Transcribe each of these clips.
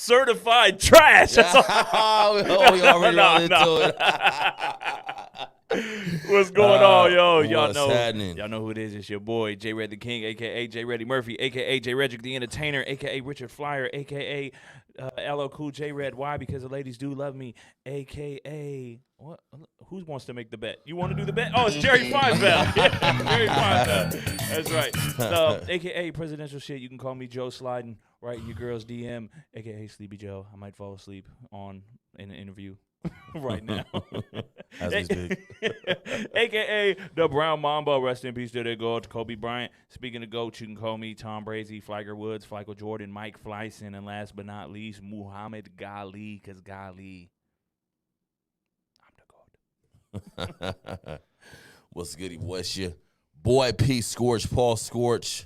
certified trash. That's all. we already on into it. What's going on, yo? Y'all What's know. happening? Y'all know who it is. It's your boy J Red the King, aka J Reddy Murphy, aka J Redrick the Entertainer, aka Richard Flyer, aka LL Cool J Red. Why? Because the ladies do love me, aka what? Who wants to make the bet? You want to do the bet? Oh, it's Jerry Feinfeld. Jerry Feinfeld. That's right. AKA presidential shit. You can call me Joe Sliding. Right in your girl's DM, aka Sleepy Joe. I might fall asleep in an interview right now. As we speak. AKA the Brown Mamba. Rest in peace to their GOAT, Kobe Bryant. Speaking of GOAT, you can call me Tom Brady, Fliger Woods, Flyco Jordan, Mike Fleisen, and last but not least, Muhammad Ghali, because Ghali, I'm the GOAT. What's goody? What's your boy P Scorch, Paul Scorch,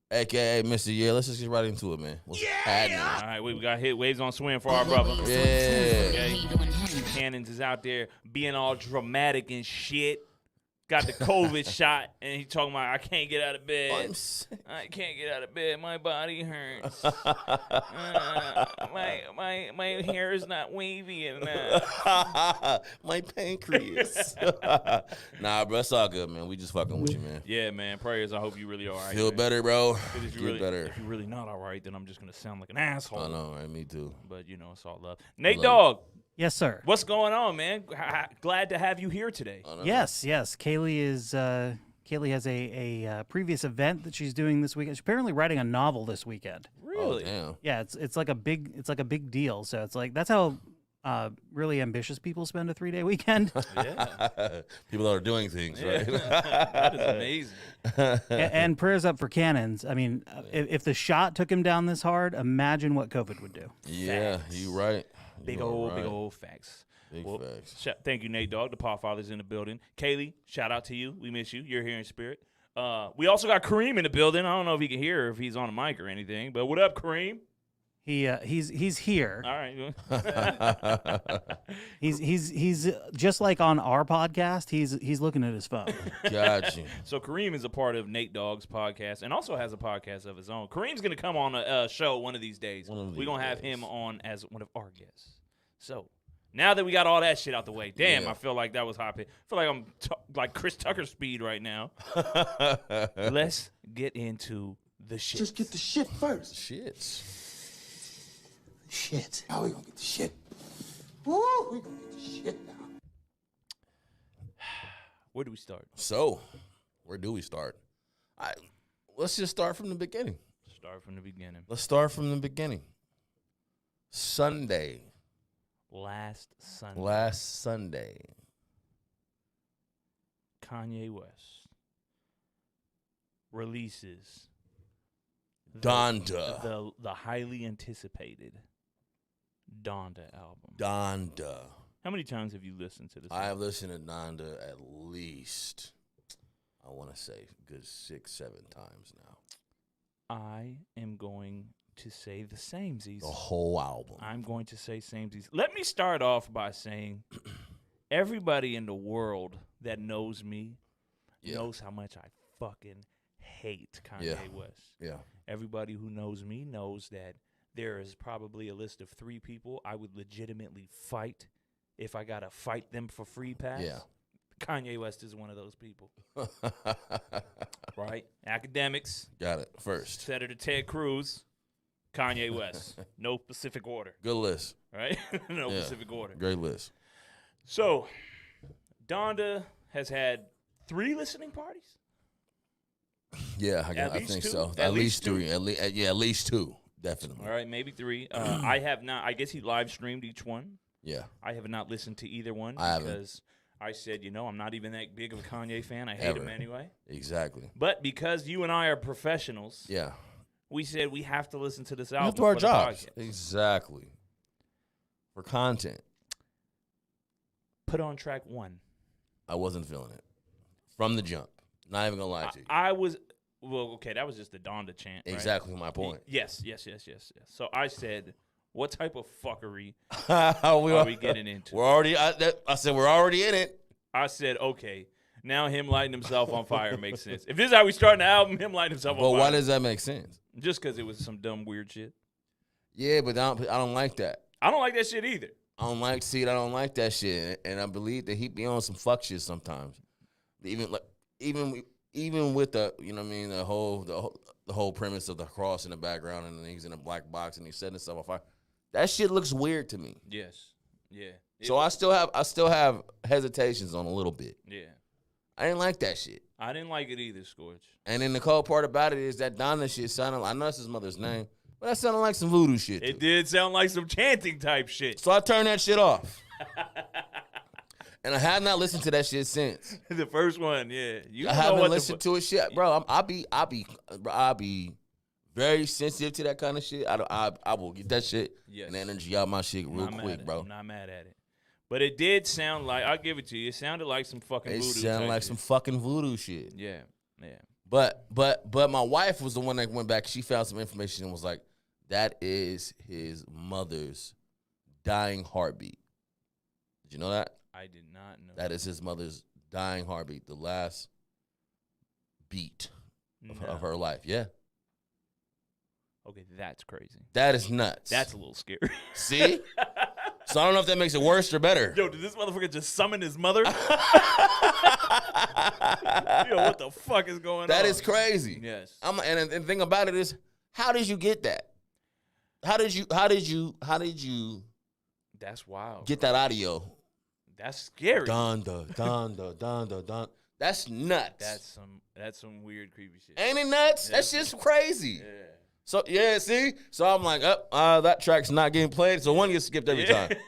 aka Mr. Yeah. Let's just get right into it, man. What's happening? All right, we got hit waves on swing for our brother. Yeah. Okay. Cannons is out there being all dramatic and shit. Got the COVID shot, and he talking about, I can't get out of bed. I can't get out of bed. My body hurts. My hair is not wavy enough. My pancreas. Nah, bro, it's all good, man. We just fucking with you, man. Yeah, man. Prayers. I hope you really all right. Feel man. better, bro. 'Cause if you Get really, better. If you're really not all right, then I'm just gonna sound like an asshole. I know, right? Me too. But you know, it's all love. Nate Love Dogg, Yes, sir. what's going on, man? Glad to have you here today. I know. Yes. Kaylee has a previous event that she's doing this weekend. She's apparently writing a novel this weekend. Oh, Really? damn. Yeah, it's like a big deal. So it's like that's how really ambitious people spend a 3-day weekend. Yeah. People are doing things, right? That is amazing. And prayers up for Cannons. I mean, if the shot took him down this hard, imagine what COVID would do. Yeah, Facts. you right. Big You are old right. facts. Big Well, facts. Thank you, Nate Dogg. The Paw Father's in the building. Kaylee, shout out to you. We miss you. You're here in spirit. We also got Kareem in the building. I don't know if he can hear or if he's on a mic or anything, but what up, Kareem? He's here. All right. He's just like on our podcast. He's looking at his phone. Got you. So Kareem is a part of Nate Dogg's podcast and also has a podcast of his own. Kareem's going to come on a show one of these days. We're going to have him on as one of our guests. So now that we got all that shit out the way, damn, Yeah. I feel like that was hot. I feel like I'm like Chris Tucker speed right now. Let's get into the shit. Just get the shit first. Shit. Shit. How we gonna get the shit? Woo! We gonna get the shit now. Where do we start? So, where do we start? Let's just start from the beginning. Start from the beginning. Let's start from the beginning. Sunday. Last Sunday, Last Sunday. Kanye West releases Donda. the highly anticipated Donda album. Donda. How many times have you listened to this? I have listened to Donda at least, I want to say, a good 6-7 times now. I am going to say the samesies. The whole album. I'm going to say samesies. Let me start off by saying everybody in the world that knows me knows how much I fucking hate Kanye West. Yeah. Everybody who knows me knows that there is probably a list of 3 people I would legitimately fight if I got to fight them for free pass. Yeah. Kanye West is one of those people. Right? Academics. Got it. First. Senator Ted Cruz. Kanye West. No specific order. Good list. Right? No Yeah. specific order. Great list. So, Donda has had 3 listening parties. Yeah, At I least think 2? so. At At least least 2? 3. At least 2. Definitely. All right, maybe 3. I have not. I guess he live streamed each one. Yeah. I have not listened to either one I haven't. because I said, I'm not even that big of a Kanye fan. I hate Ever. him anyway. Exactly. But because you and I are professionals, Yeah. we said we have to listen to this We album have to do our for the jobs. podcast. Exactly. For content. Put on track 1. I wasn't feeling it. From the jump. Not even going to lie to you. I was, well, okay, that was just the Donda chant. Right? Exactly my point. Yes. So I said, what type of fuckery we are we getting into? We're already. I said we're already in it. I said, okay, now him lighting himself on fire makes sense. If this is how we starting the album, him lighting himself on But fire. why does that make sense? Just because it was some dumb, weird shit. Yeah, but I don't like that. I don't like that shit either. I don't like that shit, and I believe that he be on some fuck shit sometimes. Even with the, you know what I mean, the whole premise of the cross in the background, and then he's in a black box and he's setting himself on fire. That shit looks weird to me. Yes. Yeah. So I still have hesitations on a little bit. Yeah. I didn't like that shit. I didn't like it either, Scorch. And then the cold part about it is that Donna shit sounded like, I know that's his mother's name, but that sounded like some voodoo shit. It too. did sound like some chanting type shit. So I turned that shit off. And I have not listened to that shit since. The first one, yeah. You I know haven't what listened to it shit, bro. I'll be very sensitive to that kind of shit. I will get that shit Yes. and energy out my shit real quick, bro. I'm not mad at it. But it did sound like, I'll give it to you, it sounded like some fucking It voodoo sounded type like shit. some fucking voodoo shit. Yeah, yeah. But my wife was the one that went back. She found some information and was like, that is his mother's dying heartbeat. Did you know that? I did not know. That is his mother's dying heartbeat, the last beat of her life. Yeah. Okay, that's crazy. That is nuts. That's a little scary. See? So I don't know if that makes it worse or better. Yo, did this motherfucker just summon his mother? Yo, what the fuck is going on? That is crazy. Yes. And the thing about it is, how did you get that? How did you That's wild. get that audio? That's scary. Dun dun dun dun dun dun dun. That's nuts. That's some weird creepy shit. Ain't it nuts? That's just crazy. Yeah. So yeah, see. So I'm like, that track's not getting played. So one gets skipped every time. Shit,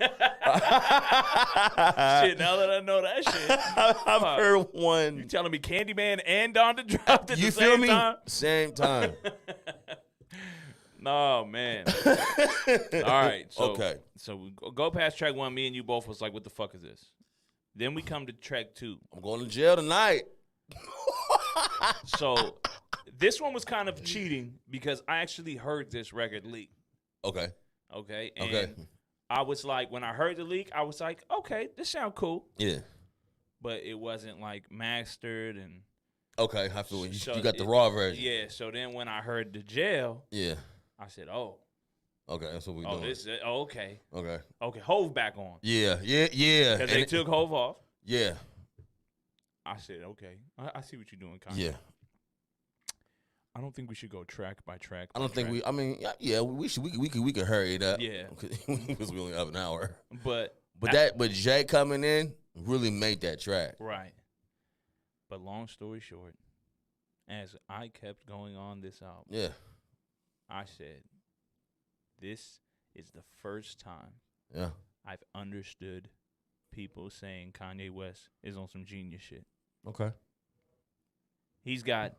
now that I know that shit. I've heard You one. telling me Candyman and Donda dropped at You the feel same me? time? Same time. No, man. All right. So, Okay. So we go past track 1. Me and you both was like, what the fuck is this? Then we come to track 2. I'm going to jail tonight. So this one was kind of cheating because I actually heard this record leak. Okay. Okay. And Okay. I was like, when I heard the leak, I was like, okay, this sound cool. Yeah. But it wasn't like mastered and Okay. I feel you. So You got the raw version. yeah. So then when I heard the jail, Yeah. I said, oh, Okay. That's what we doing. Okay. Okay. Okay, Hove back on. Yeah. Because they And took Hove off. yeah. I said, okay, I see what you're doing, Kanye. Yeah. I don't think we should go track by track. I don't think we. I mean, yeah. We should. We could hurry it up. Yeah. Because we only have an hour. But But Jay coming in really made that track. right. But long story short, as I kept going on this album, Yeah. I said, this is the first time Yeah. I've understood people saying Kanye West is on some genius shit. Okay. He's got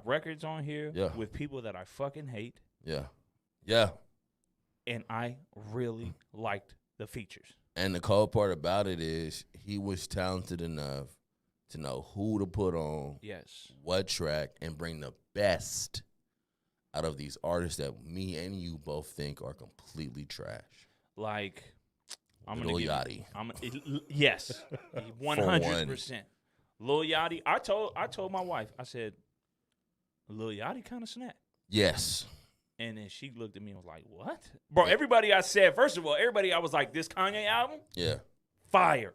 records on here Yeah. with people that I fucking hate, Yeah. Yeah. and I really liked the features. And the cold part about it is he was talented enough to know who to put on Yes. what track and bring the best out of these artists that me and you both think are completely trash. Like, I'm Lil gonna Yachty. Yes, 100%. Lil Yachty. I told my wife. I said, Lil Yachty kind of snapped. Yes. And then she looked at me and was like, "What, bro?" Everybody I said, first of all, I was like, "This Kanye album, Yeah. fire."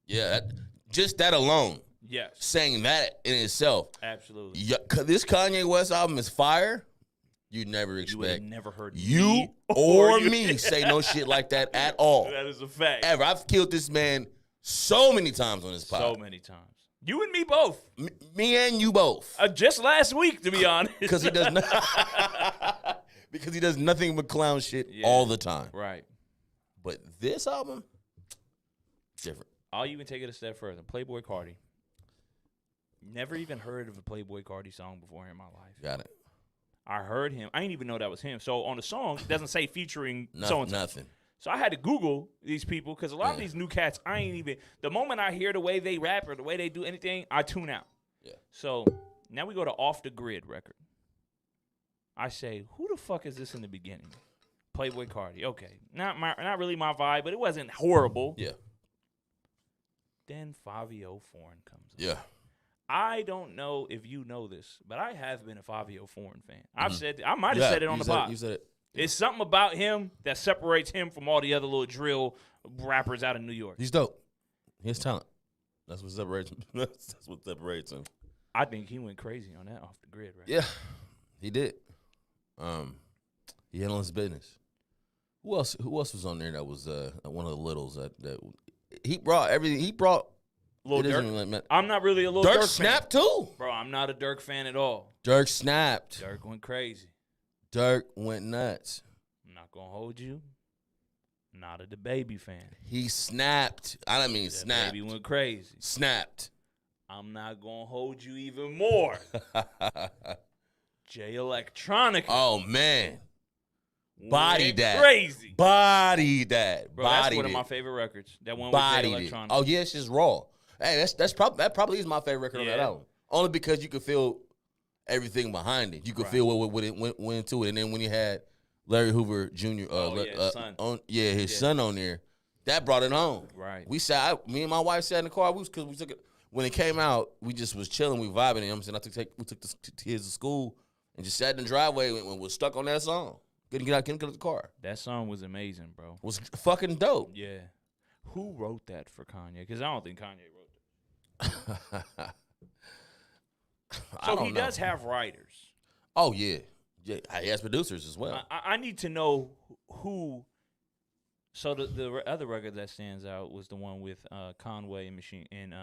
Yeah. Just that alone, Yes, saying that in itself, absolutely. yeah, this Kanye West album is fire. You'd never You would have expect never heard you me or you. me say no shit like that at all. That is a fact. Ever. I've killed this man so many times on this So pod. many times. You and me both. Me and you both. Just last week, to be honest. Because he does because he does nothing but clown shit Yeah. all the time. Right. But this album, different. I'll even take it a step further. Playboy Cardi. Never even heard of a Playboy Cardi song before in my life. Got it. I heard him. I didn't even know that was him. So on the song, it doesn't say featuring No, so-and-so. nothing. So I had to Google these people because a lot of Yeah. these new cats, I ain't even. The moment I hear the way they rap or the way they do anything, I tune out. Yeah. So now we go to Off the Grid record. I say, who the fuck is this in the beginning? Playboy Cardi. Okay, not really my vibe, but it wasn't horrible. Yeah. Then Fabio Foreign comes up. Yeah. I don't know if you know this, but I have been a Fabio Foreign fan. I've Mhm. said I might have Yeah, said it on you the said pod. You said it. It's something about him that separates him from all the other little drill rappers out of New York. He's dope. He has talent. That's what separates him. That's what separates him. I think he went crazy on that off the grid, right? Yeah, he did. He handled his business. Who else was on there that was one of the littles that he brought everything? He brought Lil it isn't Durk. really meant- I'm not really a Lil Dirk Durk snapped fan. too. Bro, I'm not a Dirk fan at all. Dirk snapped. Dirk went crazy. Dirk went nuts. I'm not going to hold you. Not a DaBaby fan. He snapped. I don't mean snapped. Baby went crazy. Snapped. I'm not going to hold you even more. Jay Electronica. Oh man, went body that. Crazy. Body that. Bro, that's Bodied one of it. my favorite records. That one with Bodied Jay it. Electronica. Oh yeah, it's just raw. Hey, that probably is my favorite record on that Yeah. album. Only because you could feel everything behind it. You could Right. feel what it went into it. And then when you had Larry Hoover Jr. Son. His son on there, that brought it home. Right. We sat. Me and my wife sat in the car. Because we took it when it came out. We just was chilling. We vibing. You know what I'm saying? We took the kids to school and just sat in the driveway and was stuck on that song. Couldn't get out of the car. That song was amazing, bro. Was fucking dope. Yeah. Who wrote that for Kanye? Because I don't think Kanye wrote that. I So don't he know. does have writers. Oh yeah, yeah. He has producers as well. I need to know who. So the other record that stands out was the one with Conway and Machine and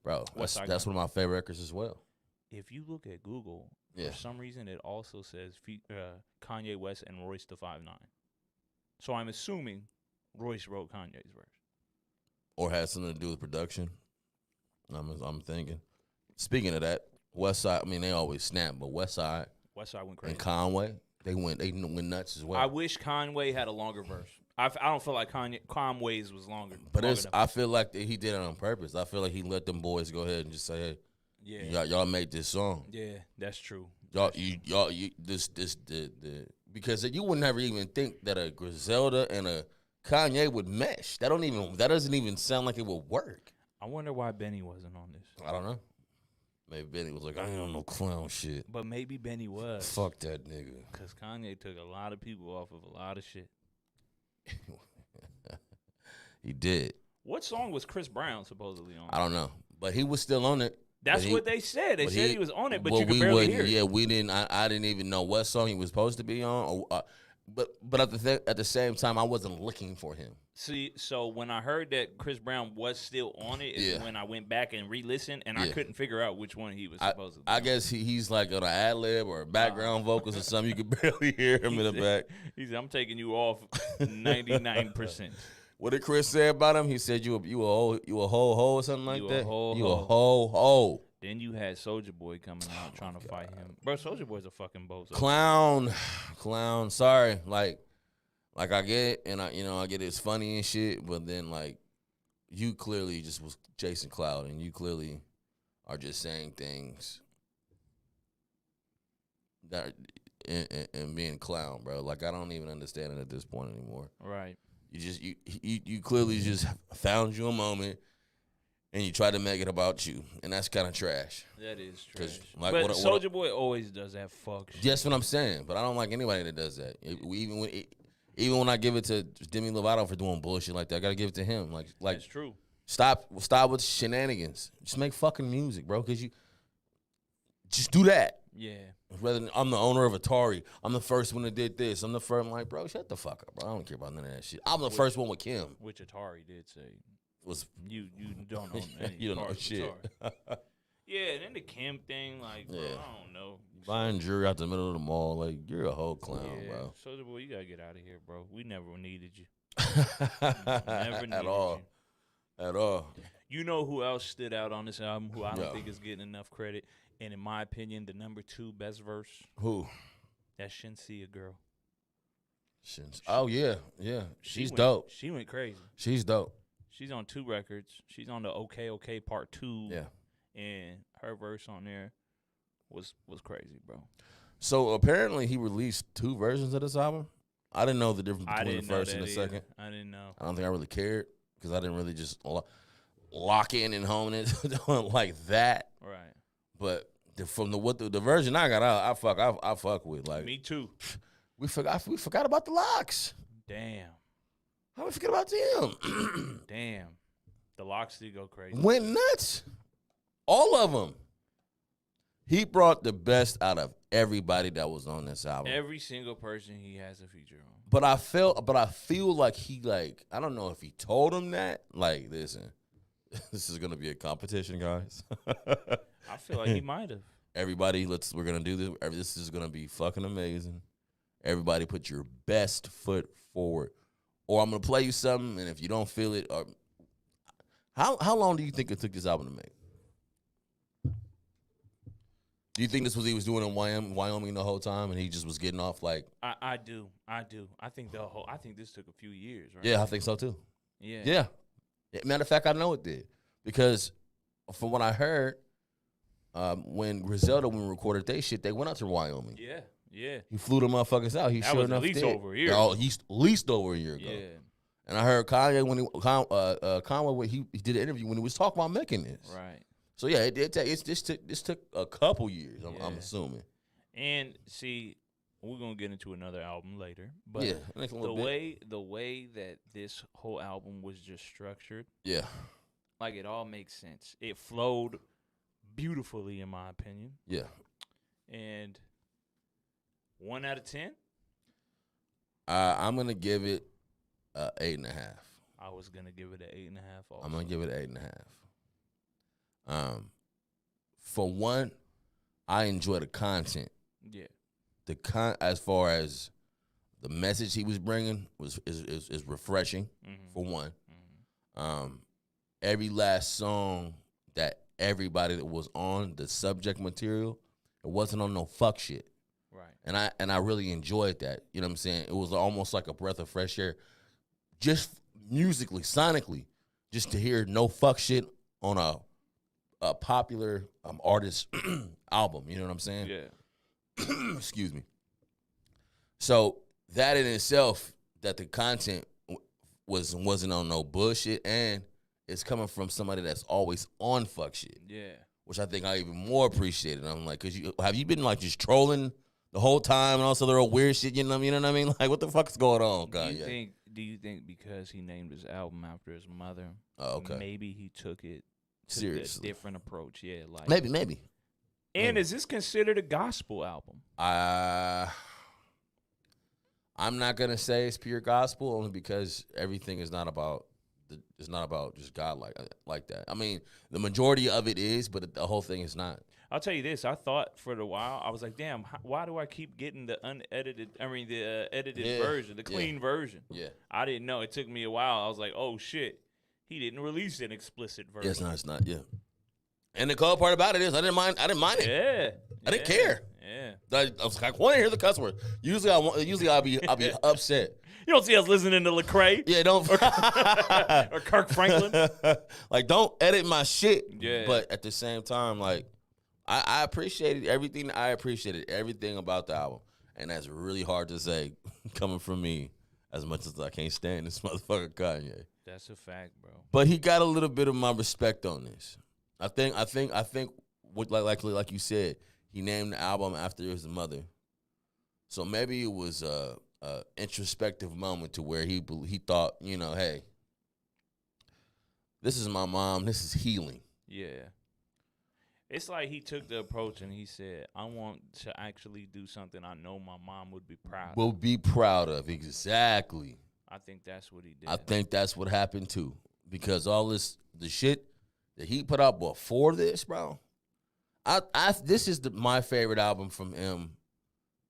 Bro, West Side that's Gun. one of my favorite records as well. If you look at Google, Yeah. for some reason it also says Kanye West and Royce the 5'9". So I'm assuming Royce wrote Kanye's verse. Or has something to do with production. I'm thinking. Speaking of that, West Side. I mean, they always snap, but West Side West Side went crazy. and Conway, they went nuts as well. I wish Conway had a longer verse. I don't feel like Conway's was longer. but long it's enough. I feel like that he did it on purpose. I feel like he let them boys go ahead and just say, hey, yeah, y'all made this song. yeah, that's true. Because you would never even think that a Griselda and a Kanye would mesh. That doesn't even sound like it would work. I wonder why Benny wasn't on this. I don't know. Maybe Benny was like, I ain't on no clown shit. But maybe Benny was. Fuck that nigga. Because Kanye took a lot of people off of a lot of shit. He did. What song was Chris Brown supposedly on? I don't know, but he was still on it. That's but what they said. They but said he was on it, but well, you could we barely wouldn't- hear it. Yeah, we didn't. I didn't even know what song he was supposed to be on. But at the same time, I wasn't looking for him. See, so when I heard that Chris Brown was still on it, is Yeah. when I went back and re-listened, and I Yeah. couldn't figure out which one he was supposed to be I on. guess he's like on an ad lib or background vocals or something. You could barely hear him in the back. He said, I'm taking you off 99%. What did Chris say about him? He said you a whole or something like You a that. whole You a hoe. whole hoe. Then you had Soulja Boy coming out trying to fight him. Bro, Soulja Boy's a fucking bozo. Clown. Sorry, like I get it, and I get it's funny and shit, but then like you clearly just was chasing clout, and you clearly are just saying things that and being a clown, bro. Like I don't even understand it at this point anymore. Right. You clearly just found you a moment. And you try to make it about you, and that's kind of trash. That is 'Cause, trash. like, But what- Soulja Boy always does that fuck shit. That's what I'm saying. But I don't like anybody that does that. Even when I give it to Demi Lovato for doing bullshit like that, I gotta give it to him. Like That's true. stop with shenanigans. Just make fucking music, bro. Cause you just do that. Yeah. Rather than I'm the owner of Atari. I'm the first one that did this. I'm the first. I'm like, bro, shut the fuck up, bro. I don't care about none of that shit. I'm the first one with Kim. Which Atari did say. Was You don't own any you don't know parts of shit. Atari. Yeah, and then the Kim thing, like, bro, Yeah. I don't know. buying jewelry out the middle of the mall. Like you're a whole clown, Yeah, bro. Soulja Boy, you gotta get out of here, bro. We never needed you. At Never all. needed At all. You know who else stood out on this album who I don't Yeah. think is getting enough credit? And in my opinion, the number 2 best verse, Who? that's Shinsia Girl. Oh yeah, yeah. She She's went- dope. She went crazy. She's dope. She's on 2 records. She's on the OK Part 2. Yeah. And her verse on there was crazy, bro. So apparently he released 2 versions of this album. I didn't know the difference I between didn't the know first that and the either. second. I didn't know. I don't think I really cared because I didn't really just lock in and hone it like that. Right. But from the version I got, I fuck with. Like Me too. We forgot about the Locks. Damn. How we forget about them? Damn. The Locks did go crazy. Went nuts. All of them. He brought the best out of everybody that was on this album. Every single person he has a feature on. But I feel like he I don't know if he told him that. Like, listen, this is gonna be a competition, guys. I feel like he might have. Everybody, we're gonna do this. This is gonna be fucking amazing. Everybody, put your best foot forward, or I'm gonna play you something, and if you don't feel it, or how long do you think it took this album to make? Do you think this was he was doing in Wyoming the whole time, and he just was getting off like? I do. I think this took a few years, right? Yeah, I think so too. Yeah. Yeah. Matter of fact, I know it did because from what I heard, when Griselda when we recorded their shit, they went out to Wyoming. Yeah. Yeah. He flew the motherfuckers out. He That sure was at enough least did. over a year Oh, ago. he's at least over a year ago. Yeah. And I heard Kanye Conway when he did an interview when he was talking about making this. Right. So yeah, this took a couple years. I'm Yeah. assuming. And see, we're gonna get into another album later, but Yeah, next the little bit. way that this whole album was just structured, Yeah, like it all makes sense. It flowed beautifully, in my opinion. yeah. And 1 out of 10, I'm gonna give it 8.5. I was gonna give it an 8.5. Also. I'm gonna give it 8.5. For one, I enjoy the content. Yeah. As far as the message he was bringing is refreshing. Mm-hmm. For one, every last song that everybody that was on the subject material, it wasn't on no fuck shit. Right. And I really enjoyed that. You know what I'm saying? It was almost like a breath of fresh air, just musically, sonically, just to hear no fuck shit on a popular artist album. You know what I'm saying? Yeah. Excuse me. So that in itself, that the content wasn't on no bullshit, and it's coming from somebody that's always on fuck shit, Yeah. which I think I even more appreciated. I'm like, have you been like just trolling the whole time and also the real weird shit? You know what I mean? Like, what the fuck is going on, Kanye? Do you think because he named his album after his mother, Oh, okay. maybe he took a Seriously. different approach? Yeah, like Maybe. And is this considered a gospel album? I'm not gonna say it's pure gospel only because everything is not about just God like that. I mean, the majority of it is, but the whole thing is not. I'll tell you this. I thought for a while, I was like, damn, why do I keep getting the edited Yeah, version, the clean version? Yeah. I didn't know. It took me a while. I was like, oh, shit. He didn't release an explicit version. It's not. Yeah. And the cool part about it is I didn't mind it. Yeah. I didn't care. Yeah. I was like, I want to hear the cuss word. Usually I'll be upset. You don't see us listening to Lecrae Yeah, don't or Kirk Franklin. like, don't edit my shit. Yeah. But at the same time, like, I appreciated everything. I appreciated everything about the album, and that's really hard to say coming from me. As much as I can't stand this motherfucker Kanye, That's a fact, bro. but he got a little bit of my respect on this. I think what like you said, he named the album after his mother, so maybe it was a introspective moment to where he thought, you know, hey, this is my mom. This is healing. Yeah. It's like he took the approach and he said, I want to actually do something I know my mom would be proud of. Will be proud of. Exactly. I think that's what he did. I think that's what happened too, because the shit that he put out before this, bro. This is my favorite album from him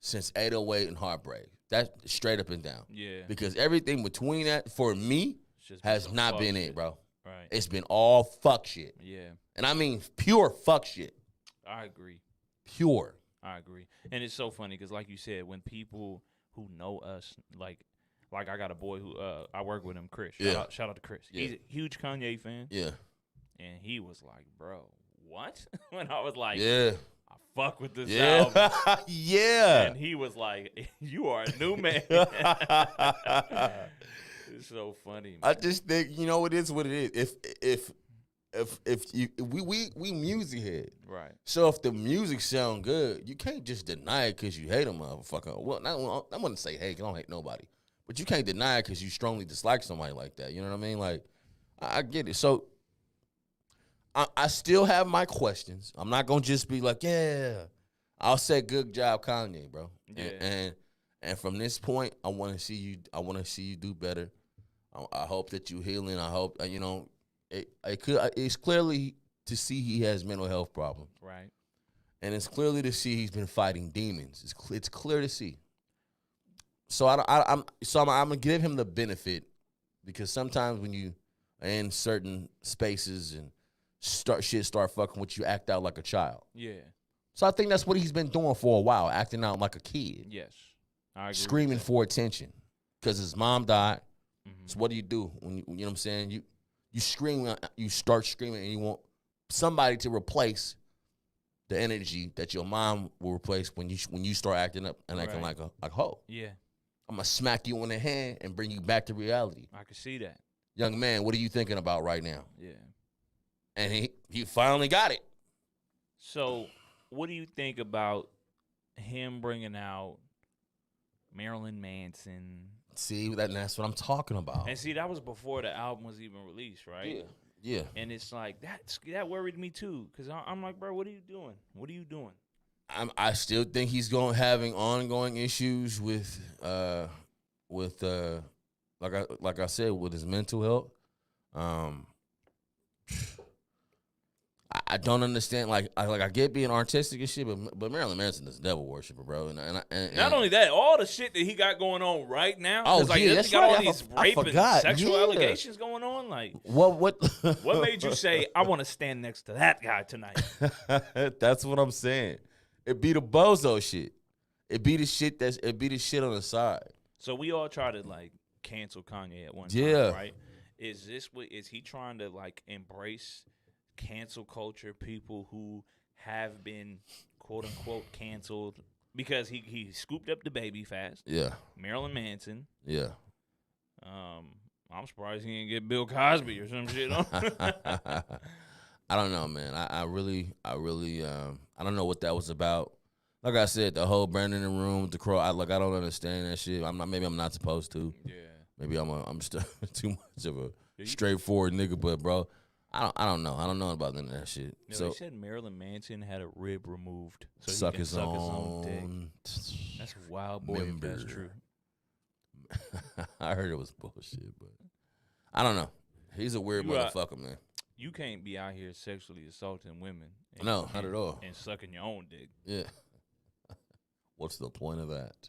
since 808 and Heartbreak. That's straight up and down. Yeah. Because everything between that for me It's just has some not fuck been shit. it, bro. Right. It's been all fuck shit, Yeah. and I mean pure fuck shit. I agree. Pure. I agree. And it's so funny because, like you said, when people who know us, like I got a boy who I work with him, Chris. Shout out to Chris. Yeah. He's a huge Kanye fan. Yeah. And he was like, bro, what? When I was like, Yeah. I fuck with this Yeah. album. Yeah. And he was like, you are a new man. It's so funny, man. I just think, you know, it is what it is. we music head. Right. So if the music sound good, you can't just deny it because you hate a motherfucker. Well, I wouldn't say hate. I don't hate nobody, but you can't deny it because you strongly dislike somebody like that. You know what I mean? Like, I get it. So I still have my questions. I'm not gonna just be like, yeah. I'll say good job, Kanye, bro. Yeah. And from this point, I want to see you. I want to see you do better. I hope that you healing. I hope it's clearly to see he has mental health problems, Right. and it's clearly to see he's been fighting demons. It's clear to see. So I'm gonna give him the benefit, because sometimes when you are in certain spaces and start fucking with you, act out like a child. Yeah. So I think that's what he's been doing for a while, acting out like a kid, Yes. I agree with screaming that. for attention because his mom died. Mhm. So what do when you know what I'm saying? You scream, you start screaming, and you want somebody to replace the energy that your mom will replace when you start acting up and acting Right. like a hoe. Yeah. I'm gonna smack you on the hand and bring you back to reality. I can see that. Young man, what are you thinking about right now? Yeah. And he finally got it. So, what do you think about him bringing out Marilyn Manson? See, that's what I'm talking about. And see, that was before the album was even released, right? Yeah. And it's like that worried me too, because I'm like, bro, what are you doing? What are you doing? I still think he's having ongoing issues with like I said, with his mental health. I don't understand. I get being artistic and shit, but Marilyn Manson is a devil worshiper, bro. And Not only that, all the shit that he got going on right now. Oh, 'cause, like, yeah, he that's got right. all I these for- I rape and forgot. sexual Yeah. allegations going on. Like, what what made you say I want to stand next to that guy tonight? That's what I'm saying. It be the bozo shit. It be the shit on the side. So we all try to like cancel Kanye at one Yeah. time, right? Is he trying to like embrace cancel culture, people who have been quote unquote canceled because he scooped up the baby fast? Yeah. Marilyn Manson. Yeah. I'm surprised he didn't get Bill Cosby or some shit on. I don't know, man. I really I don't know what that was about. Like I said, the whole Brandon in the room with the crow. I don't understand that shit. Maybe I'm not supposed to. Yeah. Maybe I'm just too much of a straightforward nigga. But bro, I don't know. I don't know about none of that shit. No, So they said Marilyn Manson had a rib removed so suck he can his suck his own dick. own. That's wild, boy. If that's member. true. I heard it was bullshit, but I don't know. He's a weird You, motherfucker, man. You can't be out here sexually assaulting women. No, not at all. And sucking your own dick. Yeah. What's the point of that?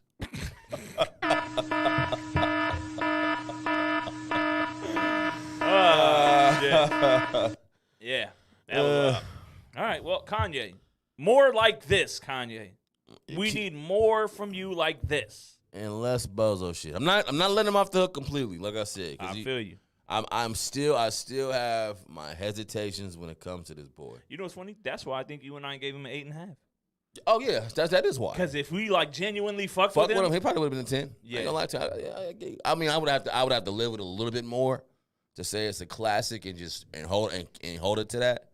Yeah. That was, all right. Well, Kanye, more like this, Kanye. We need more from you like this. And less bozo shit. I'm not letting him off the hook completely, like I said. I feel you. I still have my hesitations when it comes to this boy. You know what's funny? That's why I think you and I gave him an 8.5. Oh yeah, that is why. Because if we like genuinely fuck Fuck with with him, him, he probably would have been a 10. Yeah. I ain't gonna lie to you. I mean, I would have to live with it a little bit more to say it's a classic and hold it to that.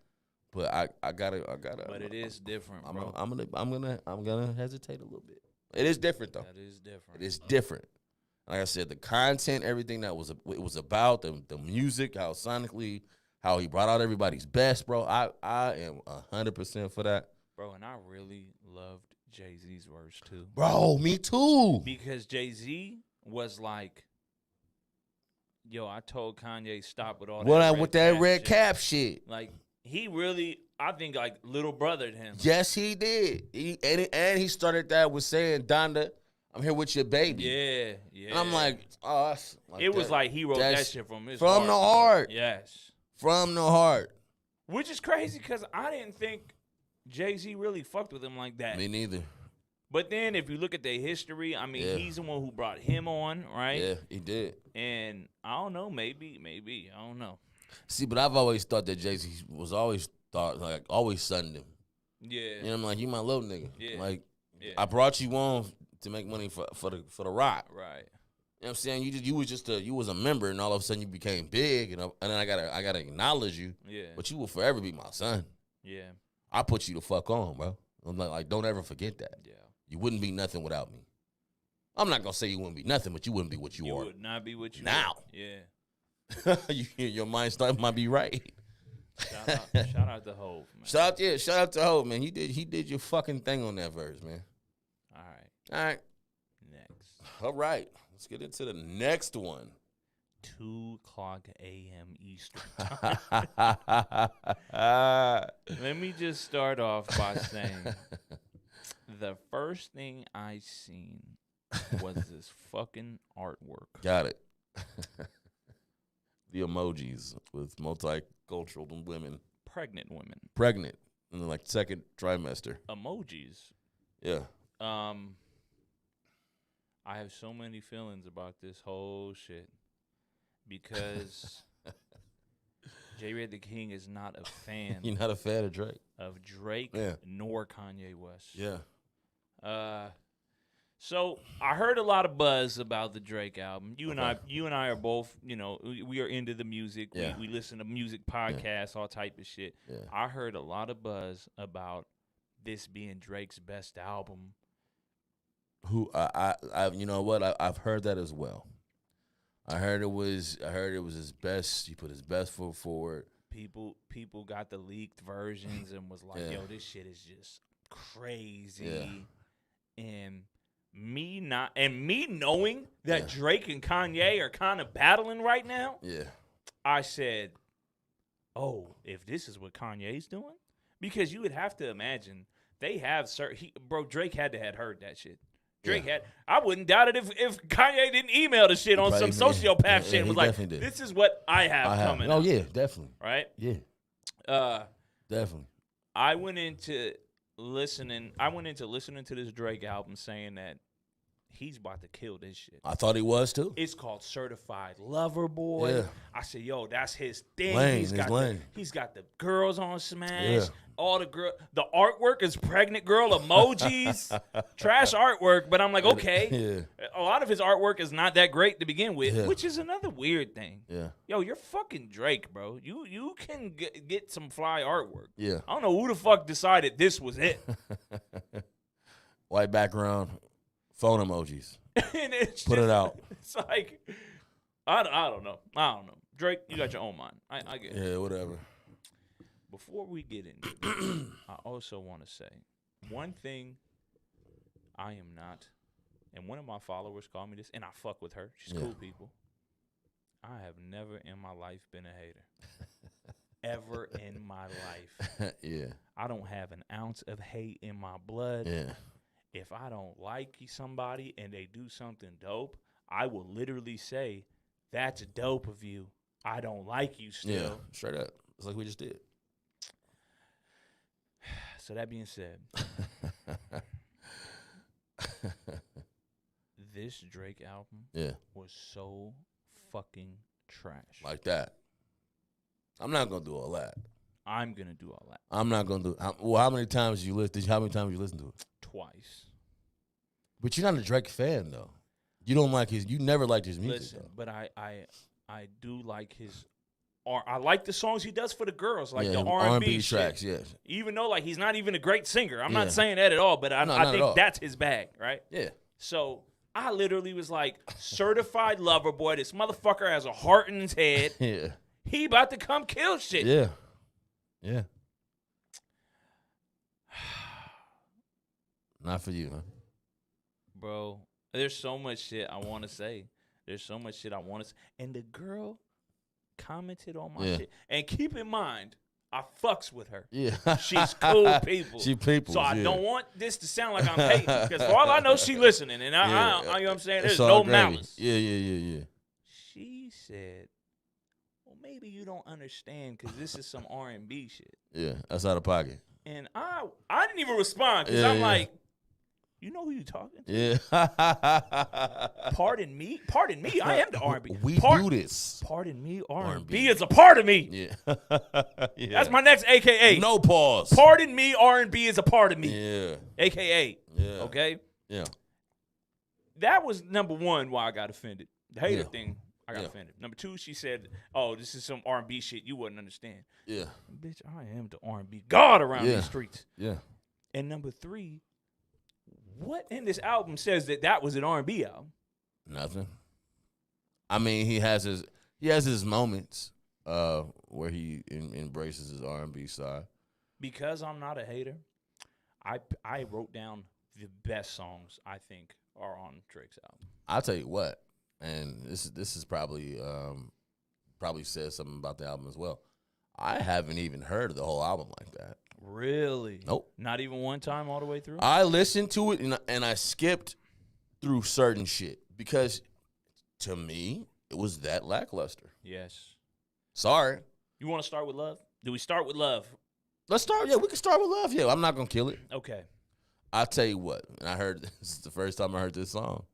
But I gotta. but it is different, I'm bro. gonna hesitate a little bit. It is different though. That is different. It is different. Like I said, the content, everything that it was about, the music, how sonically, how he brought out everybody's best, bro. I am 100% for that. Bro, and I really loved Jay-Z's verse too. Bro, me too. Because Jay-Z was like, yo, I told Kanye stop with all that With that red shit. cap shit. Like, he really, I think, like, little brothered him. Yes, he did. He started that with saying, Donda, I'm here with your baby. Yeah, yeah. And I'm like, oh, that's it was like he wrote that that's shit from his from heart. the heart. Yes. From the heart. Which is crazy because I didn't think Jay-Z really fucked with him like that. Me neither. But then if you look at their history, I mean, Yeah. he's the one who brought him on, right? Yeah, he did. And I don't know, maybe, I don't know. See, but I've always thought that Jay-Z was always sunned him. Yeah. You know, I'm like, you my little nigga. Yeah. Like, Yeah. I brought you on to make money for the rock. Right. what I'm saying? You was a member, and all of a sudden you became big, and then I gotta acknowledge you. Yeah. But you will forever be my son. Yeah. I put you the fuck on, bro. I'm like, don't ever forget that. Yeah. You wouldn't be nothing without me. I'm not gonna say you wouldn't be nothing, but you wouldn't be what you are would not be what you now. Are. Yeah. Your mind start might be right. Shout out to Hov, man. Shout out to Hope, man. He did your fucking thing on that verse, man. All right. Next. All right. Let's get into the next one. 2:00 a.m. Eastern. Let me just start off by saying the first thing I seen was this fucking artwork. Got it. The emojis with multicultural women. Pregnant women. Pregnant in the second trimester. Emojis. Yeah. I have so many feelings about this whole shit because J. Red the King is not a fan You're not a fan of Drake? of Drake Yeah. nor Kanye West. Yeah. So I heard a lot of buzz about the Drake album. You and I are both, we are into the music. Yeah. We listen to music podcasts, all type of shit. Yeah. I heard a lot of buzz about this being Drake's best album. Who I you know what? I've heard that as well. I heard it was his best. He put his best foot forward. People got the leaked versions and was like, Yeah. yo, this shit is just crazy. Yeah. And me knowing that Yeah. Drake and Kanye are kind of battling right now, Yeah. I said, oh, if this is what Kanye's doing? Because you would have to imagine they have Drake had to have heard that shit. Drake had. I wouldn't doubt it if Kanye didn't email the shit on some Probably, yeah. sociopath Yeah, shit and he was like, definitely did. this is what I have coming Oh out, yeah, definitely. right? Yeah, definitely. I went into listening to this Drake album saying that he's about to kill this shit. I thought he was too. It's called Certified Lover Boy. Yeah. I said, yo, that's his thing. Lane, he's his got lane. he's got the girls on Smash. Yeah. All the the artwork is pregnant girl emojis. Trash artwork, but I'm like, okay. Yeah, A lot of his artwork is not that great to begin with, Yeah. which is another weird thing. yeah, Yo, you're fucking Drake, bro. You can get some fly artwork. yeah. I don't know who the fuck decided this was it. White background, phone emojis. And it's Put it just- out. It's like, I don't know. Drake, you got your own mind. I get it. Yeah, whatever. Before we get into it, I also want to say one thing I am not, and one of my followers called me this, and I fuck with her. She's Yeah. cool people. I have never in my life been a hater. Ever in my life. Yeah, I don't have an ounce of hate in my blood. yeah, If I don't like somebody and they do something dope, I will literally say, that's dope of you. I don't like you still. yeah. Straight up. It's like we just did. So that being said, this Drake album Yeah, was so fucking trash. like that. I'm not gonna do all that. I'm gonna do all that I'm not gonna do. How many times you listen? How many times you listen to it? twice. But you're not a Drake fan though. You don't like his. You never liked his music Listen, though. but I do like his. I like the songs he does for the girls, like yeah, the R&B tracks. shit. Yes. Even though he's not even a great singer, I'm Yeah. not saying that at all. But I No, not at think all. that's his bag, right? Yeah. So I literally was like, certified lover boy. This motherfucker has a heart in his head. Yeah. He about to come kill shit. Yeah. Yeah. Not for you, huh? Bro, there's so much shit I want to say. There's so much shit I want to say. And the girl commented on my Yeah. shit. And keep in mind, I fucks with her. Yeah. She's cool people. She people. So I yeah. don't want this to sound like I'm hating. Because for all I know, she listening. And I you know what I'm saying? It's There's all no gravy. malice. Yeah. She said, well, maybe you don't understand because this is some R&B shit. Yeah. That's out of pocket. And I didn't even respond because Yeah, I'm yeah. like, you know who you talking to? Yeah. Pardon me. I am the R&B. We do this. Pardon me. R&B R&B. is a part of me. Yeah. Yeah. That's my next AKA. No pause. Pardon me. R&B is a part of me. Yeah. AKA. Yeah. Okay. Yeah. That was number one why I got offended. The hater Yeah. thing, I got Yeah. offended. Number 2, she said, "Oh, this is some R&B shit you wouldn't understand." Yeah. Bitch, I am the R&B god around Yeah. these streets. Yeah. And number 3, what in this album says that was an R&B album? Nothing. I mean, he has his moments where he embraces his R&B side. Because I'm not a hater, I wrote down the best songs I think are on Drake's album. I'll tell you what, and this is probably says something about the album as well. I haven't even heard of the whole album like that. Really? Nope. Not even one time all the way through? I listened to it and I skipped through certain shit because to me it was that lackluster. Yes. Sorry. You want to start with Love? Do we start with Love? Let's start. Yeah, we can start with Love. Yeah, I'm not gonna kill it. Okay. I'll tell you what, and I heard this is the first time I heard this song.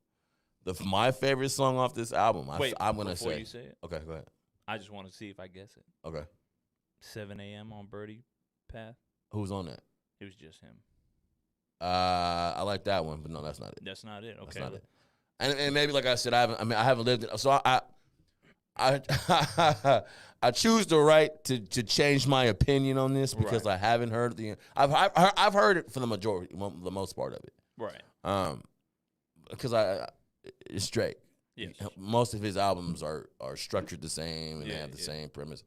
My favorite song off this album. Wait, I'm gonna before say. you say it, Okay, go ahead. I just want to see if I guess it. Okay, 7 a.m. on Birdie Path. who's on that? It was just him. I like that one, but no, that's not it. That's not it. Okay. That's not it. And maybe like I said, I haven't lived it, so I choose the right to change my opinion on this because Right. I haven't heard I've heard it for the most part of it. Right. Because it's Drake. Yes. Most of his albums are structured the same and they Yeah, have the yeah. same premise.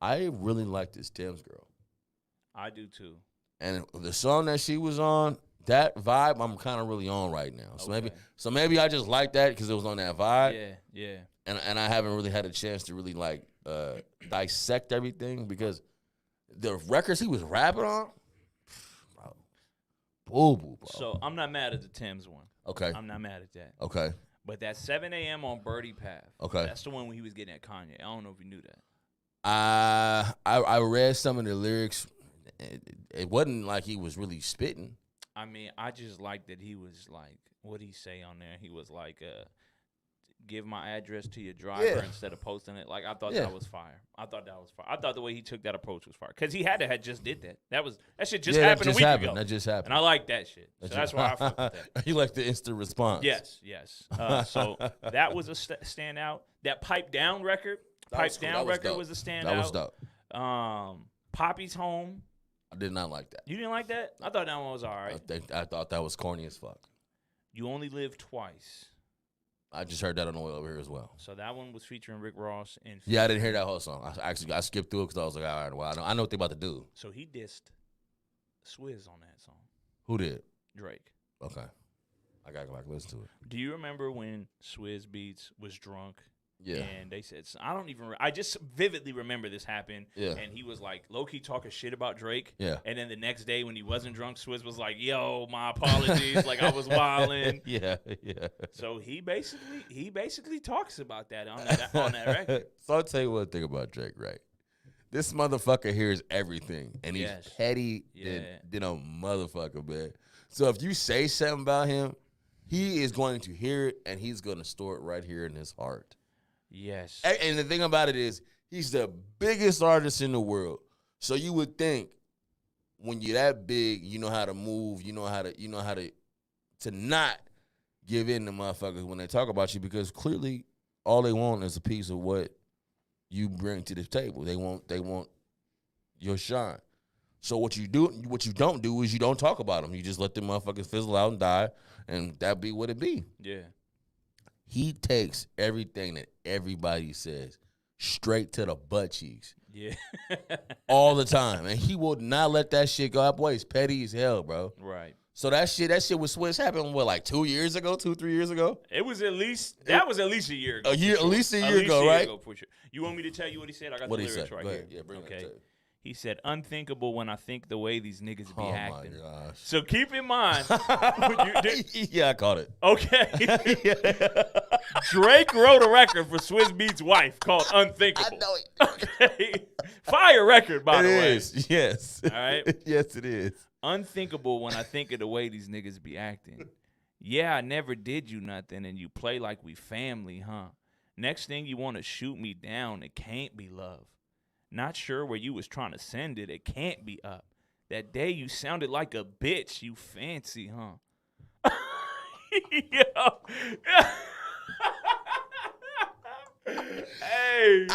I really like this Tim's Girl. I do too. And the song that she was on, that vibe, I'm kind of really on right now. So Okay. maybe I just like that because it was on that vibe. Yeah, yeah. And I haven't really had a chance to really like dissect everything because the records he was rapping on, bro, boo, bro. So I'm not mad at the Thames one. Okay, I'm not mad at that. okay, But that 7 a.m. on Birdie Path. Okay. That's the one when he was getting at Kanye. I don't know if you knew that. I read some of the lyrics. It wasn't like he was really spitting. I mean, I just like that he was like, what'd he say on there? He was like, give my address to your driver Yeah. instead of posting it. Like, I thought Yeah. that was fire. I thought the way he took that approach was fire. Because he had just did that. That shit just happened that just a week happened. ago. That just happened. And I like that shit. So that's why I fuck with that. You like the instant response. Yes. So that was a standout. That Pipe Down record, That was cool. That was dope. was a standout. That was dope. Poppy's Home. I did not like that. You didn't like that? I thought that one was all right. I thought that was corny as fuck. You Only Live Twice. I just heard that on the way over here as well. So that one was featuring Rick Ross and Yeah, I didn't hear that whole song. I skipped through it because I was like, all right, well, I know what they're about to do. So he dissed Swizz on that song. Who did? Drake. Okay. I got to go back and listen to it. Do you remember when Swizz Beatz was drunk? Yeah. And they said, I don't even, I just vividly remember this happened. Yeah. And he was like low-key talking shit about Drake. Yeah. And then the next day when he wasn't drunk, Swizz was like, yo, my apologies. Like I was wilding. Yeah. So he basically talks about that on that record. So I'll tell you one thing about Drake, right? This motherfucker hears everything, and he's Yes. petty Yeah. than a motherfucker, man. So if you say something about him, he is going to hear it, and he's going to store it right here in his heart. Yes. And the thing about it is, he's the biggest artist in the world. So you would think when you're that big, you know how to move, you know how to not give in to motherfuckers when they talk about you, because clearly all they want is a piece of what you bring to the table. They want your shine. So what you don't do is you don't talk about them. You just let them motherfuckers fizzle out and die, and that be what it be. Yeah. He takes everything that everybody says straight to the butt cheeks Yeah. all the time, and he will not let that shit go. That boy is petty as hell, bro. Right. So that shit with Swizz happened like 2 years ago, 3 years ago. It was at least a year ago. A year, for at least a year ago, right? For sure. You want me to tell you what he said? I got What the he lyrics said? right Go here. ahead. Yeah, bring it up. He said, "Unthinkable when I think the way these niggas be Oh acting." my gosh. So keep in mind, Yeah, I caught it. okay, Drake wrote a record for Swizz Beatz' wife called "Unthinkable." Okay, fire record by the way. It is. Yes. All right. Yes, it is. Unthinkable when I think of the way these niggas be acting. Yeah, I never did you nothing, and you play like we family, huh? Next thing you want to shoot me down, it can't be love. Not sure where you was trying to send it, it can't be up. That day you sounded like a bitch, you fancy, huh? Yo. Hey,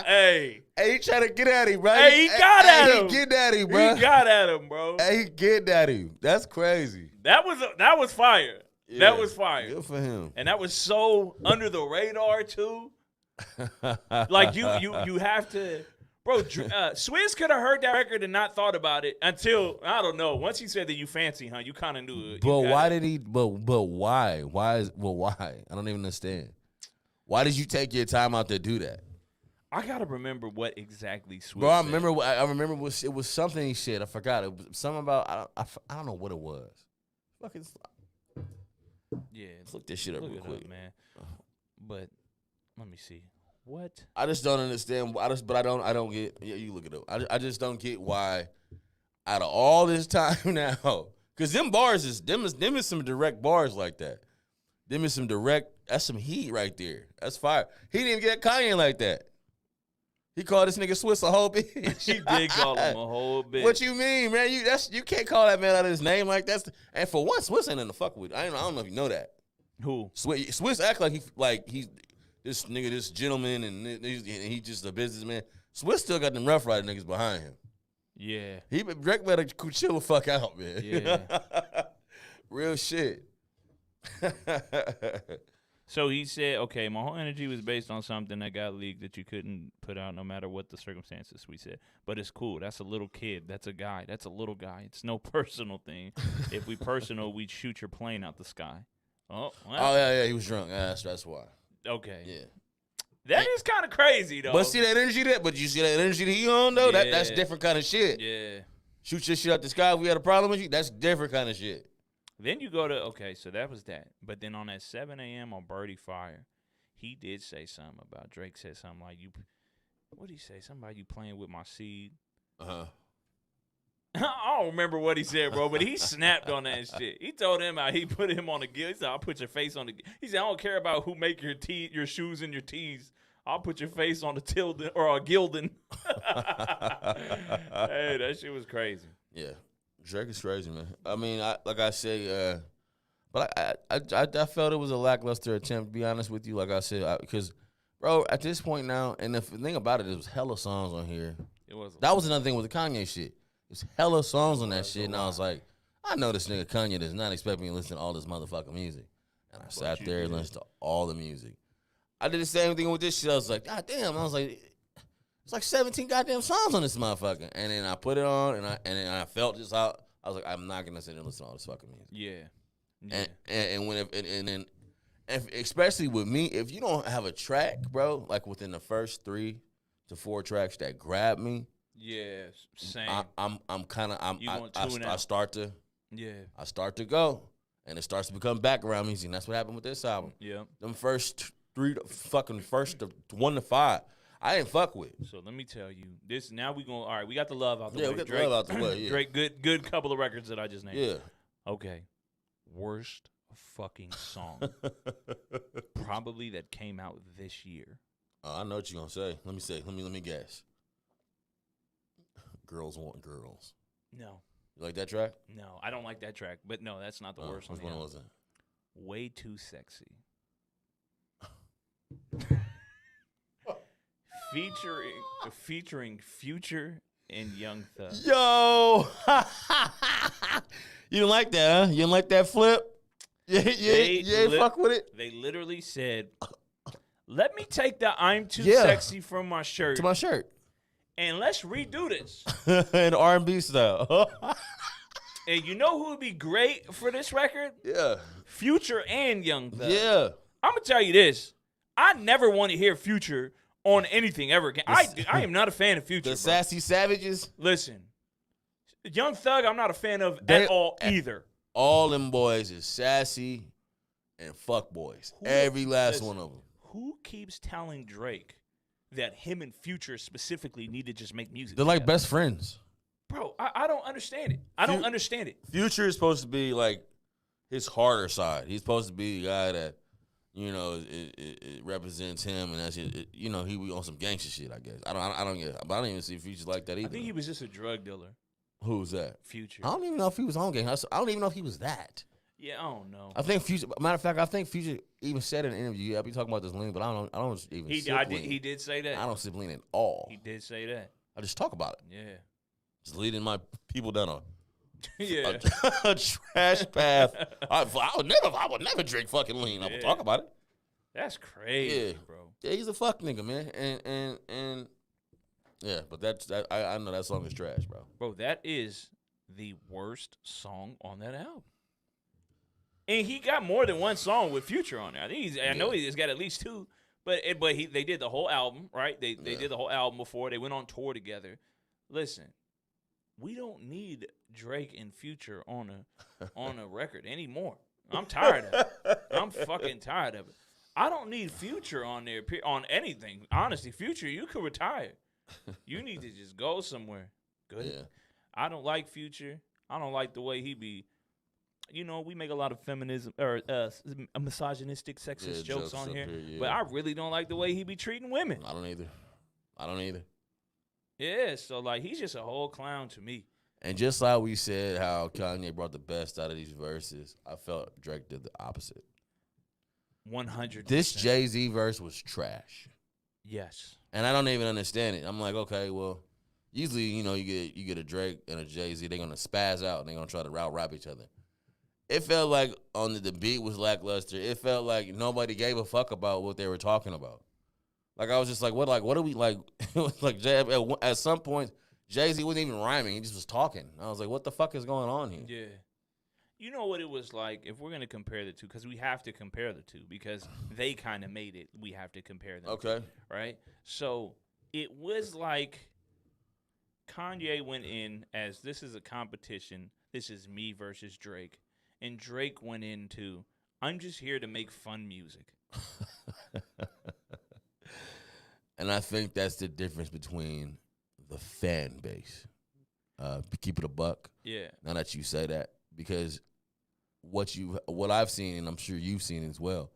hey, Hey, he trying to get at him, bro. Hey, he got at him. He get at him, bro. he got at him, bro. Hey, he get at him. That's crazy. That was fire. Yeah, That was fire. Good for him. And that was so under the radar too. Like you have to, bro. Swizz could have heard that record and not thought about it until I don't know. Once he said that you fancy, huh? You kind of knew it. But why did he? But why? Why? I don't even understand. Why did you take your time out to do that? I gotta remember what exactly Swizz. Bro, I said. remember. I remember it was something he said. I forgot. It was something about. I don't know what it was. Fucking Yeah, let's look this shit up look real it quick. up, man. But let me see. What? I just don't understand. I don't get. Yeah, you look it up. I just don't get why. Out of all this time now, because them bars is them is some direct bars like that. Them is some direct. That's some heat right there. That's fire. He didn't even get Kanye like that. He called this nigga Swizz a whole bitch. He did call him a whole bitch. What you mean, man? You can't call that man out of his name like that. And for once, Swizz ain't in the fuck with. I don't know if you know that. Who? Swizz act like he's this nigga, this gentleman, and he just a businessman. Swizz still got them Rough Rider niggas behind him. Yeah. Drake better chill the fuck out, man. Yeah. Real shit. So he said, okay, my whole energy was based on something that got leaked that you couldn't put out no matter what the circumstances, we said. But it's cool. That's a little kid. That's a guy. That's a little guy. It's no personal thing. If we personal, we'd shoot your plane out the sky. Oh, well, Oh yeah, he was drunk. Yeah, that's why. okay. Yeah. That is kind of crazy, though. But see that energy but you see that energy that he on though? Yeah. That's different kind of shit. Yeah. Shoot your shit out the sky if we had a problem with you, that's different kind of shit. Then you go to, okay, so that was that. But then on that 7 a.m. on Birdie Fire, he did say something about, Drake said something like, what did he say? Something about you playing with my seed. Uh-huh. I don't remember what he said, bro, but he snapped on that shit. He told him he put him on the gill. He said, I'll put your face on the. He said, I don't care about who make your shoes and your tees. I'll put your face on the Tilden or a Gildan. Hey, that shit was crazy. Yeah. Drake is crazy, man. I mean, like I say, but I felt it was a lackluster attempt, to be honest with you. Like I said, because, bro, at this point now, and the thing about it, there was hella songs on here. It was. That was another thing with the Kanye shit. There's hella songs on that shit, and I was like, I know this nigga Kanye does not expect me to listen to all this motherfucking music. And I sat there and listened to all the music. I did the same thing with this shit. I was like, God damn. I was like, it's like 17 goddamn songs on this motherfucker. And then I put it on, and then I felt just how I was like, I'm not gonna sit there and listen to all this fucking music. Yeah. And especially with me, if you don't have a track, bro, like within the first 3 to 4 tracks that grab me, Yeah. Same. I start to go, and it starts to become background music. And that's what happened with this album. Yeah. Them first 1 to 5, I didn't fuck with. So let me tell you this. Now we going. All right, we got the love out the way. Yeah, we got the Drake, love out the way. Yeah. Drake, good couple of records that I just named. Yeah. Okay. Worst fucking song probably that came out this year. I know what you're gonna say. Let me guess. Girls Want Girls. No, You like that track? no, I don't like that track. But no, that's not the worst Which one. one was it? Way Too Sexy. featuring Future and Young Thug. Yo, you didn't like that, huh? You didn't like that flip? You ain't fuck with it? They literally said, "Let me take the I'm Too Yeah. Sexy from my shirt To my shirt. and let's redo this." In R&B style. And you know who would be great for this record? Yeah. Future and Young Thug. Yeah. I'm gonna tell you this: I never want to hear Future on anything ever again. I am not a fan of Future. The bro. Sassy Savages. Listen, Young Thug, I'm not a fan of They- at all either. All them boys is sassy and fuck boys. Who- Every last listen, one of them. Who keeps telling Drake that him and Future specifically need to just make music? They're like together? best friends. Bro, I don't understand it. I don't understand it. Future is supposed to be like his harder side. He's supposed to be the guy that, you know, it represents him, and that's you know, he be on some gangster shit. I guess I don't get it. But I don't even see Future like that either. I think he was just a drug dealer. Who's that? Future. I don't even know if he was on gang. I don't even know if he was that. Yeah, I don't know. I think Future. Matter of fact, I think Future even said in an interview. Yeah, I be talking about this lean, but I don't even. He sip lean. he did say that. I don't sip lean at all. He did say that. I just talk about it. Yeah. Just leading my people down a Yeah. a trash path. I would never drink fucking lean. I would Yeah. talk about it. That's crazy, Yeah. bro. Yeah, he's a fuck nigga, man. And yeah, but I know that song is trash, bro. Bro, that is the worst song on that album. And he got more than one song with Future on there. I know he's got at least two, but they did the whole album, right? They did the whole album before. They went on tour together. Listen, we don't need Drake and Future on a record anymore. I'm tired of it. I'm fucking tired of it. I don't need Future on there on anything. Honestly, Future, you could retire. You need to just go somewhere. Good. Yeah. I don't like Future. I don't like the way he be. You know, we make a lot of feminism or misogynistic, sexist jokes on up here, yeah. but I really don't like the way he be treating women. I don't either. Yeah, so like he's just a whole clown to me. And just like we said, how Kanye brought the best out of these verses, I felt Drake did the opposite. 100%. This Jay-Z verse was trash, Yes. and I don't even understand it. I'm like, okay, well, usually you get a Drake and a Jay-Z, they're gonna spaz out and they're gonna try to rap each other. It felt like the beat was lackluster. It felt like nobody gave a fuck about what they were talking about. Like I was just like, what are we like? It was like at some point, Jay-Z wasn't even rhyming; he just was talking. I was like, what the fuck is going on here? Yeah. You know what it was like if we're gonna compare the two, because we have to compare the two because they kind of made it. We have to compare them. Okay. Right. So it was like Kanye went in as this is a competition. This is me versus Drake. And Drake went into, I'm just here to make fun music. And I think that's the difference between the fan base. Keep it a buck. Yeah. Now that you say that, because what I've seen, and I'm sure you've seen as well,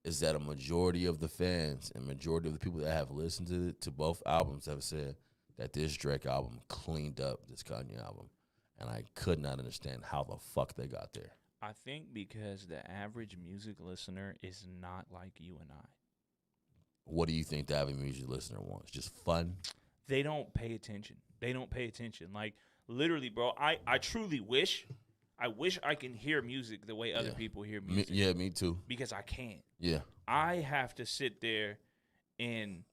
is that a majority of the fans and majority of the people that have listened to both albums have said that this Drake album cleaned up this Kanye album. And I could not understand how the fuck they got there. I think because the average music listener is not like you and I. What do you think the average music listener wants? Just fun? They don't pay attention. Like, literally, bro, I truly wish I can hear music the way other people hear music. Me too. Because I can't. Yeah. I have to sit there and,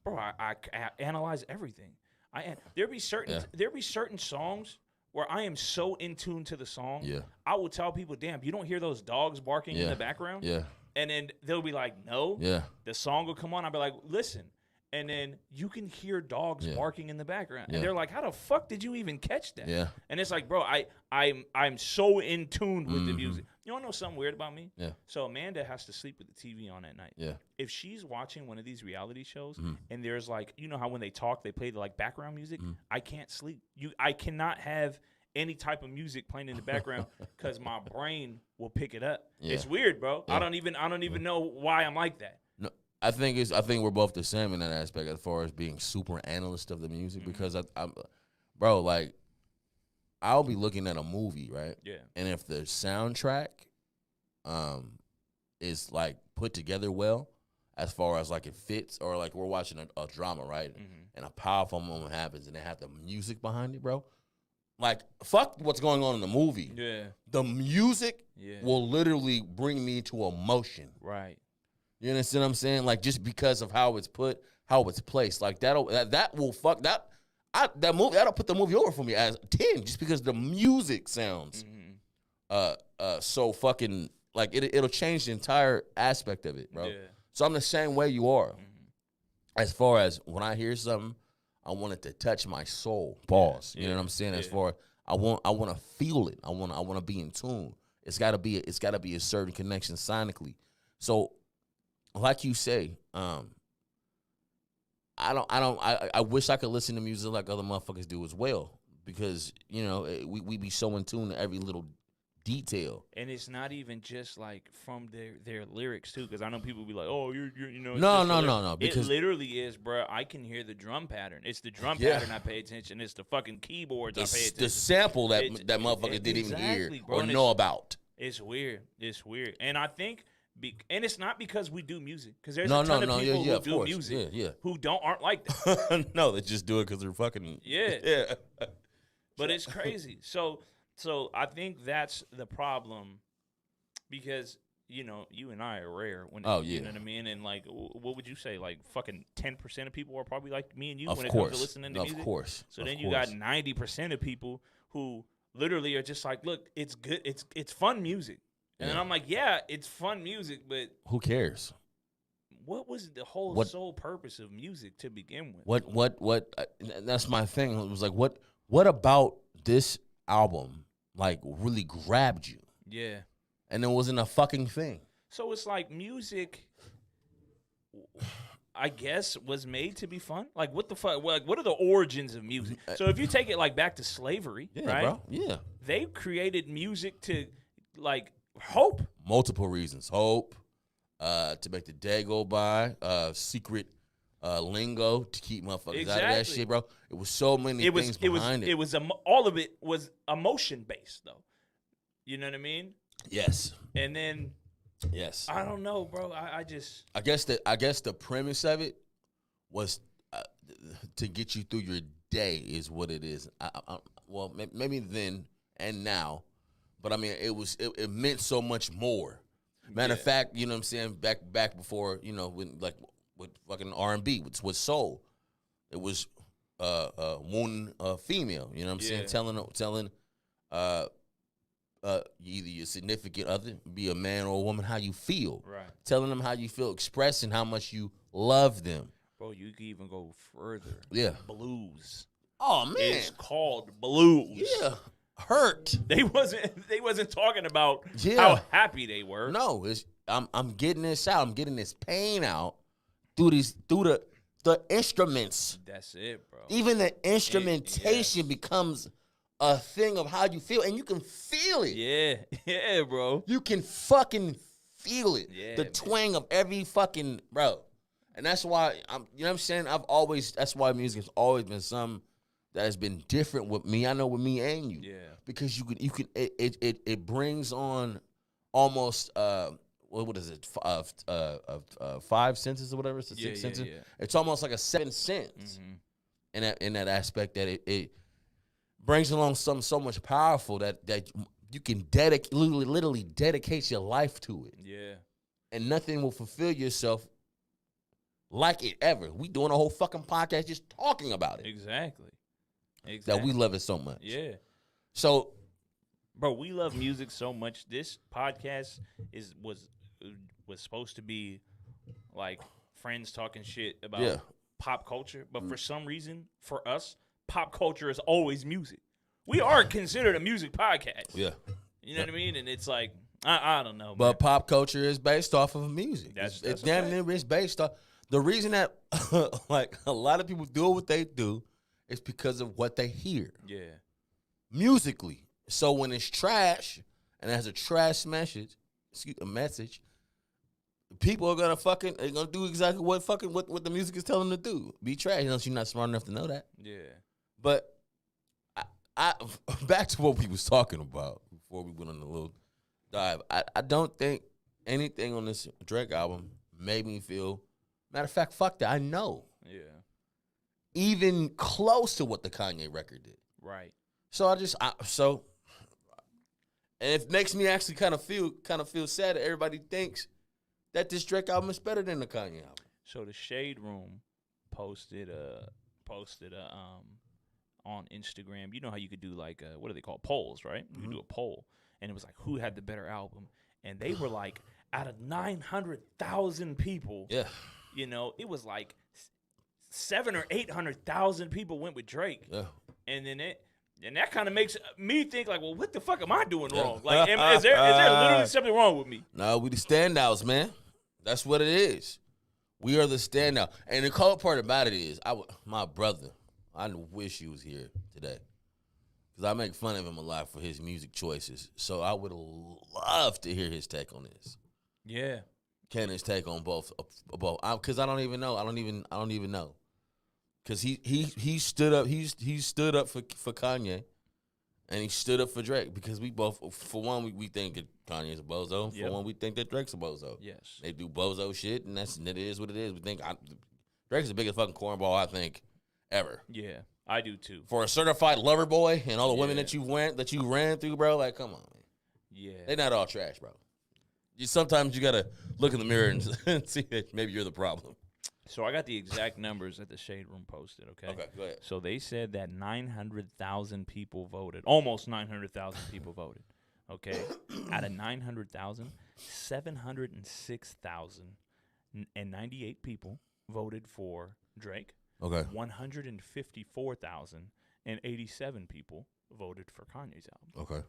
bro, I analyze everything. There be certain songs where I am so in tune to the song. Yeah. I will tell people, damn, you don't hear those dogs barking in the background? Yeah. And then they'll be like, no. Yeah. The song will come on. I'll be like, listen. And then you can hear dogs barking in the background. And they're like, how the fuck did you even catch that? Yeah. And it's like, bro, I'm so in tune with the music. You want to know something weird about me? Yeah. So Amanda has to sleep with the TV on at night. Yeah. If she's watching one of these reality shows and there's like, you know how when they talk, they play the like background music? I can't sleep. I cannot have any type of music playing in the background because my brain will pick it up. Yeah. It's weird, bro. Yeah. I don't even know why I'm like that. No, I think we're both the same in that aspect as far as being super analyst of the music because I'm bro, like I'll be looking at a movie, right? Yeah. And if the soundtrack is like put together well, as far as like it fits, or like we're watching a drama, right? And a powerful moment happens and they have the music behind it, bro. Like, fuck what's going on in the movie. Yeah. The music Yeah. will literally bring me to emotion. Right. You understand what I'm saying? Like, just because of how it's put, how it's placed. Like, that will fuck that. That movie, that'll put the movie over for me as 10, just because the music sounds so fucking, like, it'll change the entire aspect of it, bro. Yeah. So I'm the same way you are. As far as when I hear something, I want it to touch my soul. Pause. You know what I'm saying? As far as I want to feel it. I want to be in tune. It's got to be a certain connection sonically. So, like you say, I wish I could listen to music like other motherfuckers do as well, because we be so in tune to every little detail. And it's not even just like from their lyrics too, because I know people be like, "Oh, you're No. Because it literally is, bro. I can hear the drum pattern. It's the drum pattern I pay attention. It's the fucking keyboards I pay attention. The sample that motherfucker didn't even hear Exactly, bro. or And know about. It's weird. It's weird. And I think, and it's not because we do music. Because there's No, a ton no, of people yeah, who of do course. music Yeah. who aren't like that. No, they just do it because they're fucking. Yeah. Yeah. But it's crazy. So I think that's the problem, because you and I are rare when Oh, you yeah. know what I mean. And like, what would you say? Like fucking 10% of people are probably like me and you Of when it course. comes to listening to Of music. course. So Of then you course. got 90% of people who literally are just like, look, it's good, it's fun music. And then Yeah. I'm like, yeah, it's fun music, but Who cares? what was the whole What- sole purpose of music to begin with? What? That's my thing. It was like, what about this album like really grabbed you? Yeah. And it wasn't a fucking thing. So it's like music, I guess, was made to be fun. Like, what the fuck? Like, what are the origins of music? So if you take it like back to slavery, Yeah, right? bro. Yeah. They created music to like hope. Multiple reasons. Hope, to make the day go by, secret lingo to keep motherfuckers out of that Exactly. shit, bro. It was so many things behind it. It was all of it was emotion based though. You know what I mean? Yes. And then Yes. I don't know, bro. I just I guess the premise of it was to get you through your day is what it is. Well, maybe then and now, but I mean, it meant so much more. Matter of fact, you know what I'm saying, back before, when like with fucking R&B, with soul, it was wounding a female. You know what I'm saying, telling either your significant other, be a man or a woman, how you feel. right, Telling them how you feel, expressing how much you love them. bro. You can even go further. Yeah. Blues. Oh man. It's called blues. Yeah. Hurt. They wasn't talking about Yeah. how happy they were. No, I'm getting this out. I'm getting this pain out through the instruments. That's it, bro. Even the instrumentation becomes a thing of how you feel, and you can feel it. Yeah, bro. You can fucking feel it. Yeah, The man. twang of every fucking you know what I'm saying? That's why music has always been something that has been different with me. I know with me and you. Yeah. Because it brings on almost what is it? 5 senses or whatever. It's a 6 senses. yeah. It's almost like a 7th sense Mhm. in that aspect that it brings along something so much powerful that you can literally dedicate your life to it, Yeah. and nothing will fulfill yourself like it ever. We doing a whole fucking podcast just talking about it, Exactly. that we love it so much. Yeah. So Bro, we love music so much. This podcast was supposed to be like friends talking shit about Yeah. pop culture, but for some reason, for us, pop culture is always music. We are considered a music podcast. yeah, You know what I mean? And it's like I don't know, but man. pop culture is based off of music. That's It's a damn fact. near it's based off. The reason that like a lot of people do what they do is because of what they hear Yeah. musically. So when it's trash and it has a trash message, a message, people are they're gonna do exactly what the music is telling them to do. Be trash, unless you're not smart enough to know that. Yeah. But I back to what we was talking about before we went on a little dive. I don't think anything on this Drake album made me feel. Matter of fact, fuck that. I know Yeah. even close to what the Kanye record did. Right. So and it makes me actually kind of feel sad that everybody thinks that this Drake album is better than the Kanye album. So the Shade Room posted on Instagram. You know how you could do like what do they call polls, right? You could do a poll, and it was like who had the better album, and they were like out of 900,000 people, Yeah, it was like 700,000 or 800,000 people went with Drake, yeah. and then that kind of makes me think like, well, what the fuck am I doing Yeah. wrong? Like, is there literally something wrong with me? No, we the standouts, man. That's what it is. We are the standout. And the cold part about it is, my brother, I wish he was here today. Because I make fun of him a lot for his music choices. So I would love to hear his take on this. Yeah. Kenneth's take on both. Because I don't even know. I don't even know. Because he stood up. He stood up for Kanye. And he stood up for Drake because we both, for one, we think that Kanye's a bozo. For Yep. one, we think that Drake's a bozo. Yes. They do bozo shit, and it is what it is. We think Drake's the biggest fucking cornball I think ever. Yeah, I do too. For a certified lover boy and all the women Yeah. that you ran through, bro, like, come on, man. Yeah. They're not all trash, bro. Sometimes you gotta look in the mirror and see that maybe you're the problem. So I got the exact numbers that the Shade Room posted, okay? Okay, go ahead. So they said that 900,000 people voted. Almost 900,000 people voted, okay? Out of 900,000, 706,098 people voted for Drake. Okay. 154,087 people voted for Kanye's album. Okay.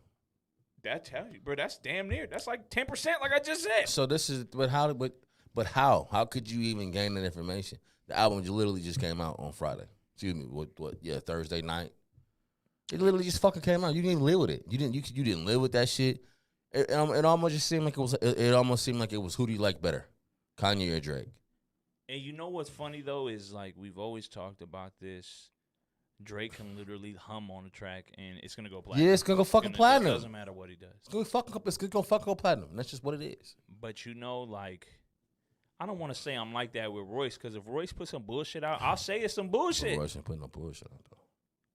That tells you, bro, that's damn near. That's like 10%, like I just said. So this is, but how could you even gain that information? The album literally just came out on Friday. Excuse me, Thursday night. It literally just fucking came out. You didn't even live with it. You didn't live with that shit. It almost just seemed like it was. It almost seemed like it was who do you like better, Kanye or Drake? And you know what's funny though is like we've always talked about this. Drake can literally hum on a track and it's gonna go platinum. Yeah, it's gonna go fucking It platinum. doesn't matter what he does. It's gonna fucking go platinum. That's just what it is. But you know, like, I don't want to say I'm like that with Royce because if Royce put some bullshit out, I'll say it's some bullshit. Royce ain't putting no bullshit out though.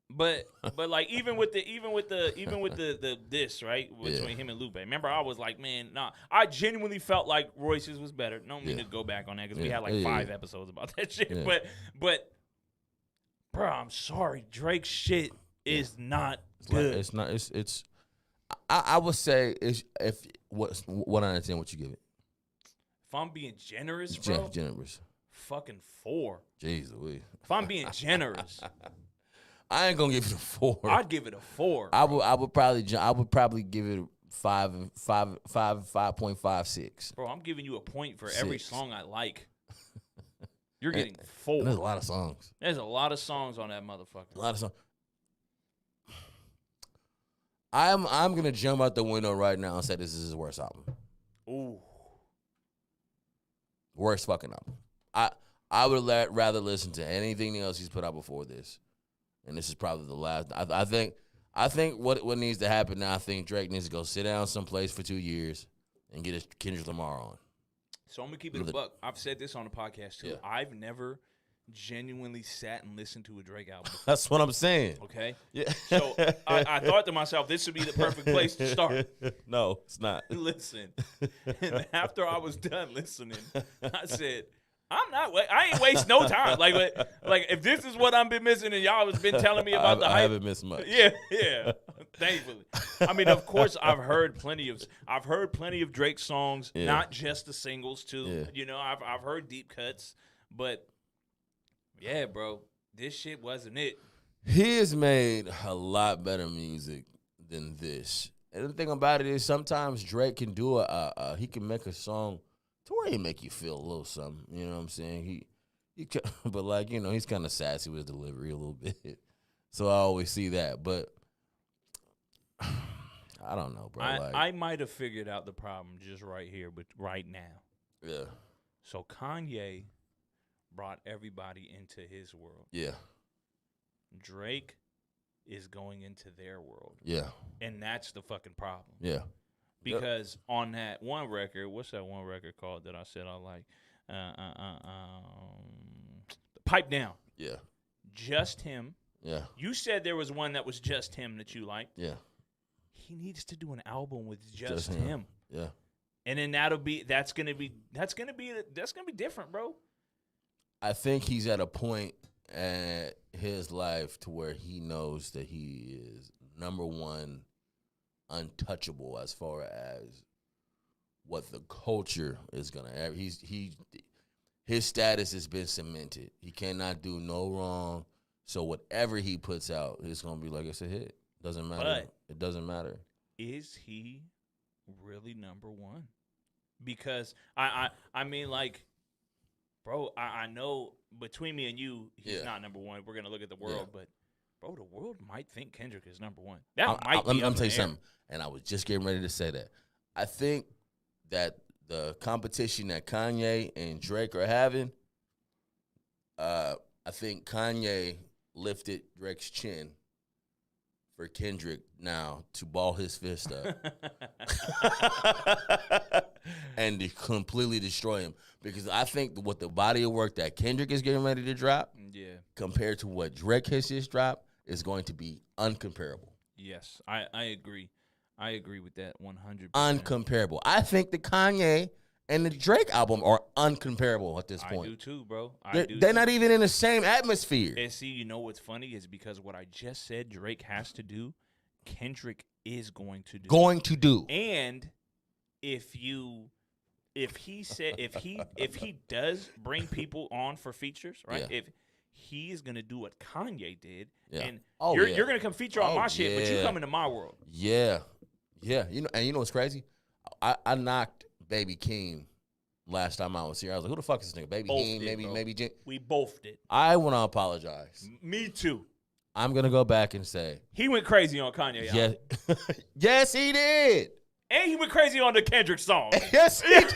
But like even with the this right between Yeah. him and Lupe. Remember, I was like, man, nah. I genuinely felt like Royce's was better. Don't mean Yeah. to go back on that because we Yeah. had like Yeah, 5 yeah. episodes about that shit. Yeah. But, bro, I'm sorry, Drake's shit is not It's good. like, it's not. It's. I would say if what out of 10 would you give it? If I'm being generous, bro, Generous. fucking 4. Jesus, we. If I'm being generous, I ain't gonna give it a 4. I'd give it a 4. I would probably give it 5.56. Bro, I'm giving you a point for every 6. song I like. You're getting And 4. there's a lot of songs. There's a lot of songs on that motherfucker. A lot of songs. I'm gonna jump out the window right now and say this is his worst album. Ooh. Worst fucking album. I would rather listen to anything else he's put out before this, and this is probably the last. I think what needs to happen now. I think Drake needs to go sit down someplace for 2 years and get his Kendrick Lamar on. So I'm going to keep it a buck. I've said this on the podcast, too. Yeah. I've never genuinely sat and listened to a Drake album. That's what I'm saying. Okay? Yeah. So I thought to myself, this would be the perfect place to start. No, it's not. Listen. And after I was done listening, I said, I ain't waste no time. Like if this is what I've been missing and y'all have been telling me about the I hype. haven't missed much. Yeah. Thankfully. I mean, of course, I've heard plenty of Drake songs, Yeah. not just the singles too. Yeah. You know, I've heard deep cuts, but yeah, bro, this shit wasn't it. He has made a lot better music than this. And the thing about it is sometimes Drake can do he can make a song to where he make you feel a little something. You know what I'm saying? But like, you know, he's kind of sassy with his delivery a little bit. So I always see that. But I don't know, bro. I might have figured out the problem just right here, but right now. Yeah. So Kanye brought everybody into his world. Yeah. Drake is going into their world. Yeah. And that's the fucking problem. Yeah. Because on that one record, what's that one record called that I said I like? Pipe Down. Yeah. Just him. Yeah. You said there was one that was just him that you liked. Yeah. He needs to do an album with just him. Yeah. And then that's gonna be different, bro. I think he's at a point at his life to where he knows that he is number one untouchable as far as what the culture is gonna have. His status has been cemented. He cannot do no wrong. So whatever he puts out, it's gonna be like it's a hit. Doesn't matter. But it doesn't matter. is he really number one? Because I mean, like, bro, I know between me and you, he's not number one. We're gonna look at the world, but bro, the world might think Kendrick is number one. That might be. Let me tell you something. And I was just getting ready to say that. I think that the competition that Kanye and Drake are having, I think Kanye lifted Drake's chin for Kendrick now to ball his fist up and to completely destroy him. Because I think what the body of work that Kendrick is getting ready to drop Yeah. compared to what Drake has just dropped is going to be uncomparable. Yes, I agree. I agree with that 100%. Uncomparable. I think the Kanye and the Drake album are uncomparable at this I point. do too, bro. They're not even in the same atmosphere. And see, you know what's funny is because what I just said Drake has to do, Kendrick is going to do. And if he does bring people on for features, right? Yeah. If he is gonna do what Kanye did, Yeah. and Oh, you're yeah. gonna come feature on Oh, my shit, but you yeah. come into my world. Yeah. You know what's crazy? I knocked Baby Keem last time I was here. I was like, who the fuck is this nigga? Baby Both Keem, did, bro. maybe Jim. We both did. I want to apologize. Me too. I'm gonna go back and say, He went crazy on Kanye. yeah, yes, he did. And he went crazy on the Kendrick song. Yes, he did.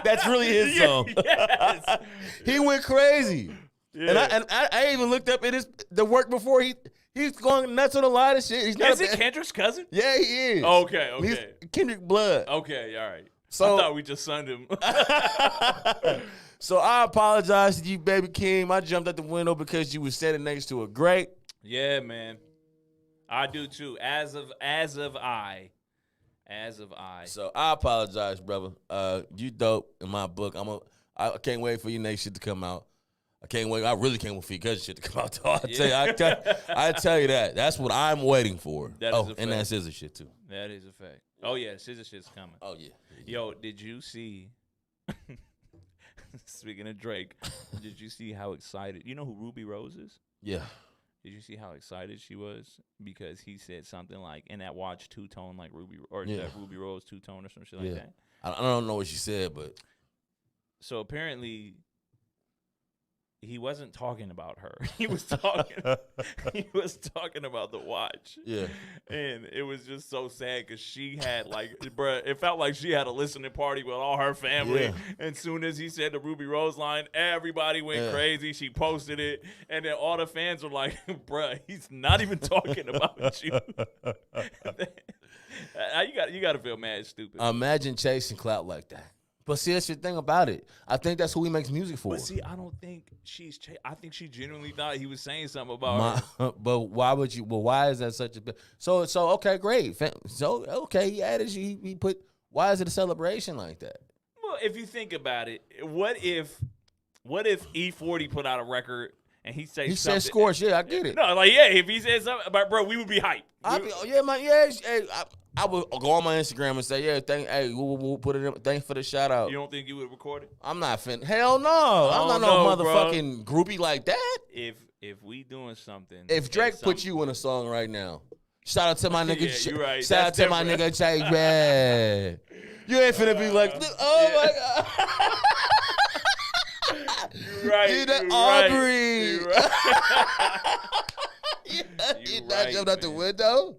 That's really his song. Yes. He went crazy. Yeah. And I even looked up in the work before he's going nuts on a lot of shit. He's not Is it Kendrick's cousin? Yeah, he is. Okay. He's Kendrick blood. Okay, all right. So- I thought we just sunned him. So I apologize to you, Baby Keem. I jumped out the window because you were standing next to a great. Yeah, man. I do too. As of I. So I apologize, brother. You dope in my book. I can't wait for your next shit to come out. I can't wait. I really can't wait for your cousin shit to come out. I tell you that. That's what I'm waiting for. That is a and fact. that scissor shit too. That is a fact. Oh yeah, scissor shit's coming. Oh yeah. Yo, did you see? Speaking of Drake, did you see how excited? You know who Ruby Rose is? Yeah. Did you see how excited she was because he said something like, "In that watch two tone like Ruby or Yeah. that Ruby Rose two tone or some shit like Yeah. that." I don't know what she said, but So apparently, he wasn't talking about her. He was talking. He was talking about the watch. yeah. And it was just so sad because she had bruh, it felt like she had a listening party with all her family. Yeah. And soon as he said the Ruby Rose line, everybody went Yeah. crazy. She posted it. And then all the fans were like, bruh, he's not even talking about you. You got to feel mad stupid. Imagine chasing clout like that. But see, that's the thing about it. I think that's who he makes music for. But see, I don't think I think she genuinely thought he was saying something about her. But why would you? Well, why is that such a big? So okay, great. So okay, he added. He put. Why is it a celebration like that? Well, if you think about it, what if E40 put out a record and he said He something? said scores. Yeah, I get it. No, like yeah, if he said something about bro, we would be hyped. I would go on my Instagram and say, we'll put it in. Thanks for the shout out. You don't think you would record it? I'm not fin. Hell no. I'm not no know, bro. motherfucking groupie like that. If we doing something, If Drake and put you in a song right now, shout out to my nigga. Yeah, you right. Shout out That's to my different. nigga Jay Red. You ain't finna be like, oh yeah. my god. you right, You the you Aubrey. Right, You You not right, jumped out the man. window.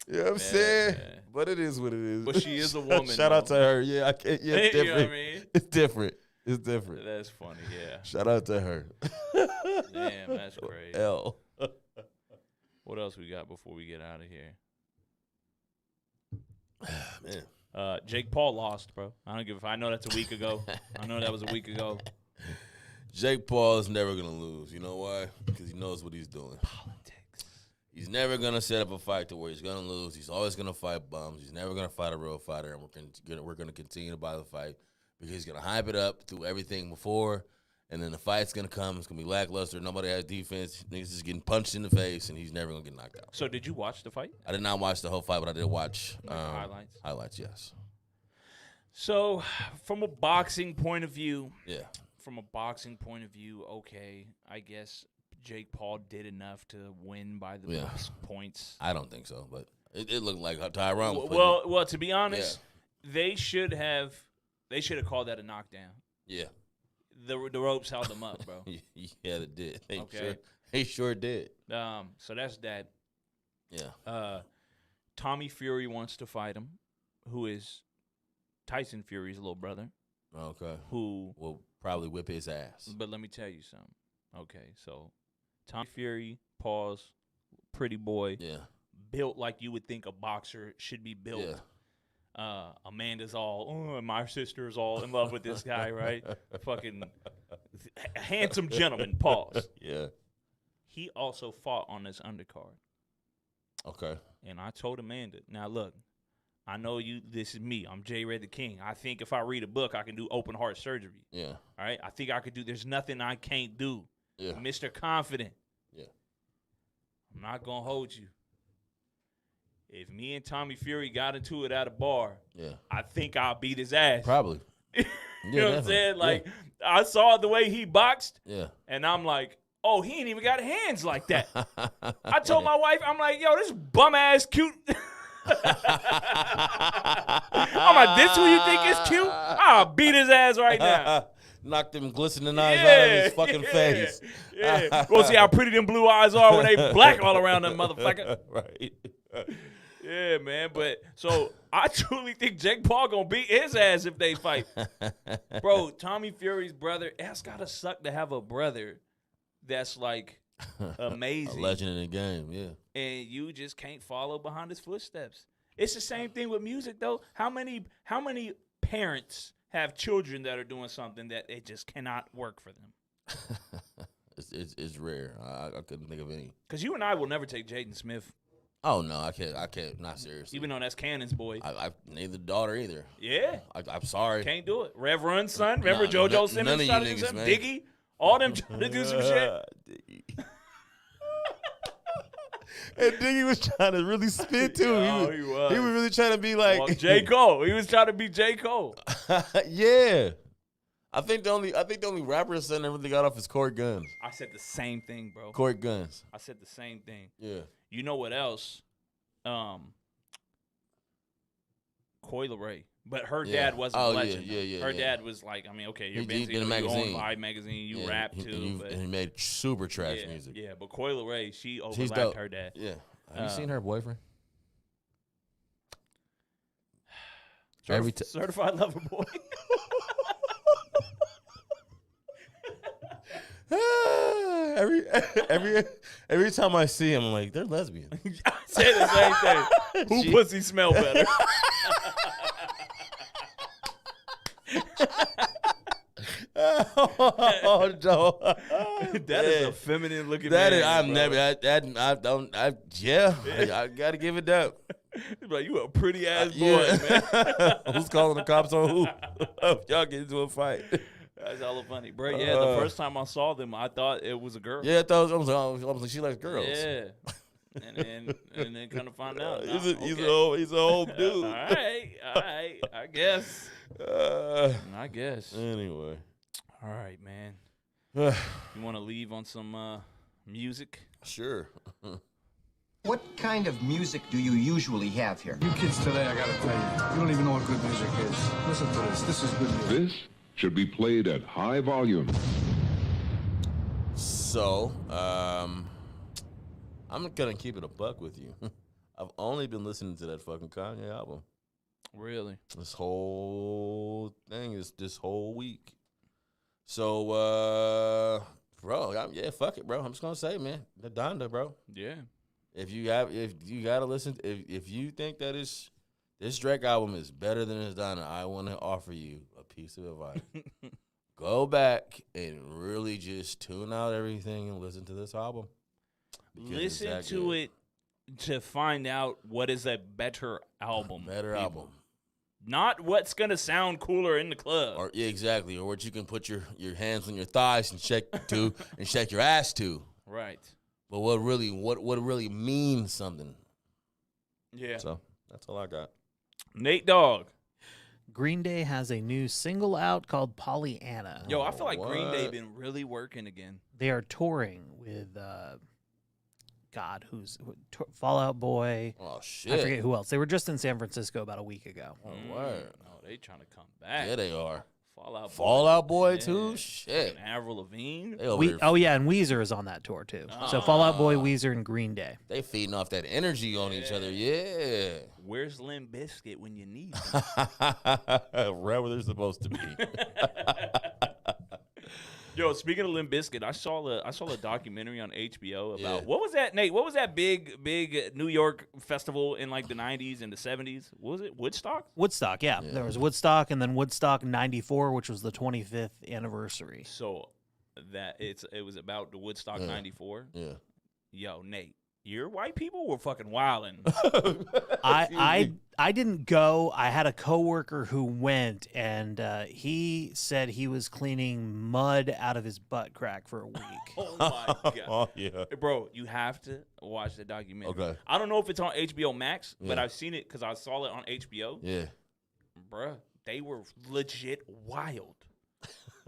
You know what I'm saying? man. But it is what it is. But she is a woman, Shout out to though. her. Yeah, I can't. Yeah, it's You know different. what I mean? It's different. It's different. That's funny, yeah. Shout out to her. Damn, that's crazy. L. What else we got before we get out of here? Man. Jake Paul lost, bro. I don't give a fuck. I know that's a week ago. I know that was a week ago. Jake Paul is never gonna lose. You know why? Because he knows what he's doing. Politics. He's never gonna set up a fight to where he's gonna lose. He's always gonna fight bums. He's never gonna fight a real fighter, and we're gonna continue to buy the fight because he's gonna hype it up through everything before, and then the fight's gonna come. It's gonna be lackluster. Nobody has defense. Niggas just getting punched in the face, and he's never gonna get knocked out. So did you watch the fight? I did not watch the whole fight, but I did watch Highlights. Highlights, yes. So from a boxing point of view, Yeah. Okay, I guess Jake Paul did enough to win by the Yeah. points. I don't think so, but it looked like Tyron was Well, to be honest, they should have called that a knockdown. yeah. The ropes held them up, bro. Yeah, they did. Okay. They sure did. So that's that. Yeah. Tommy Fury wants to fight him, who is Tyson Fury's little brother. Okay. Who Will probably whip his ass. But let me tell you something. Okay, so Tommy Fury, pause, pretty boy, Yeah. built like you would think a boxer should be built. Yeah. Amanda's all, my sister's all in love with this guy, right? Fucking handsome gentleman, pause. Yeah. He also fought on this undercard. Okay. And I told Amanda, now look, I know this is me. I'm J Red the King. I think if I read a book, I can do open heart surgery. Yeah. All right? I think I could do, there's nothing I can't do. Yeah. Mr. Confident. Yeah. I'm not going to hold you. If me and Tommy Fury got into it at a bar, Yeah. I think I'll beat his ass. Probably. You know what I'm definitely. saying? Like, I saw the way he boxed, Yeah. and I'm like, oh, he ain't even got hands like that. I told my wife, I'm like, yo, this bum-ass cute. I'm like, this who you think is cute? I'll beat his ass right now. Knocked them glistening eyes out of his fucking face. Yeah. We'll see how pretty them blue eyes are when they black all around that motherfucker. Right. Yeah, man. But so I truly think Jake Paul gonna beat his ass if they fight. Bro, Tommy Fury's brother, it's gotta suck to have a brother that's like amazing. A legend in the game, yeah. And you just can't follow behind his footsteps. It's the same thing with music though. How many parents have children that are doing something that it just cannot work for them? It's rare. I couldn't think of any. Because you and I will never take Jaden Smith, Oh no, I can't. Not seriously. even though that's Cannon's boy. I neither daughter either. Yeah, I'm sorry. can't do it. Reverend's son, remember Nah, JoJo none Simmons of trying you to do niggas, something? man. Diggy, all them trying to do some shit. And Diggy was trying to really spit too. Oh, he he was. was. He was really trying to be like Well, J. Cole. He was trying to be J. Cole. Yeah. I think the only rapper son that really got off is Corey Guns. I said the same thing, bro. Corey Guns. I said the same thing. Yeah. You know what else? Coi Leray. But her Yeah. dad wasn't Oh, a legend. yeah, Her yeah. dad was like, I mean, okay, you're He busy, did a you own magazine. Vibe magazine, you Yeah, rap he- too, and he made super trash music. Yeah, but Coi Leray, she She's overlapped dope. her dad. Yeah. Have you seen her boyfriend? Certified Lover Boy. every time I see him, I'm like, they're lesbian. I said the same thing. Who pussy smell better? Oh no, That is a feminine looking that man. is. I'm bro. never. I don't. I gotta give it up. He's like, you a pretty ass boy, man. Who's calling the cops on who? Y'all get into a fight. That's hella funny, bro. Yeah, the first time I saw them, I thought it was a girl. Yeah, I was like, she likes girls. Yeah. And then kind of find out. He's nah, a whole dude. all right, I guess. I guess. Anyway. All right, man. You want to leave on some music? Sure. What kind of music do you usually have here? You kids today, I gotta tell you, you don't even know what good music is. Listen to this. This is good music. This should be played at high volume. So, I'm gonna keep it a buck with you. I've only been listening to that fucking Kanye album. Really? This whole thing is this whole week. So, bro, yeah, fuck it, bro. I'm just gonna say, man, the Donda, bro. Yeah. If you gotta listen, if you think that this Drake album is better than his Donda, I want to offer you a piece of advice. Go back and really just tune out everything and listen to this album. Because it's Listen that to good. it to find out what is a better album. Better people. album. Not what's gonna sound cooler in the club. Or yeah, exactly. Or what you can put your hands on your thighs and shake to and shake your ass to. Right. But what really means something. Yeah. So that's all I got. Nate Dogg. Green Day has a new single out called Pollyanna. Yo, I feel like Green Day What? been really working again. They are touring with Fall Out Boy. Oh shit. I forget who else. They were just in San Francisco about a week ago. Oh, word. No, they trying to come back. Yeah, they are. Fallout Boy Yeah. too. Shit. And Avril Lavigne. They over there, Oh yeah, and Weezer is on that tour too. So Fall Out Boy, Weezer, and Green Day. they feeding off that energy on each other. Yeah. Where's Limp Bizkit when you need him? Right where they're supposed to be. Yo, speaking of Limp Bizkit, I saw a documentary on HBO about Yeah. what was that, Nate? What was that big New York festival in like the 90s and the 70s? What was it Woodstock? Woodstock, yeah. There was Woodstock, and then Woodstock '94, which was the 25th anniversary. So that it was about the Woodstock '94. Yeah. Yo, Nate, your white people were fucking wilding. I didn't go. I had a coworker who went, and he said he was cleaning mud out of his butt crack for a week. Oh my god. Oh yeah. Bro, you have to watch the documentary. Okay. I don't know if it's on HBO Max, but Yeah. I've seen it because I saw it on HBO. Yeah. Bruh, they were legit wild.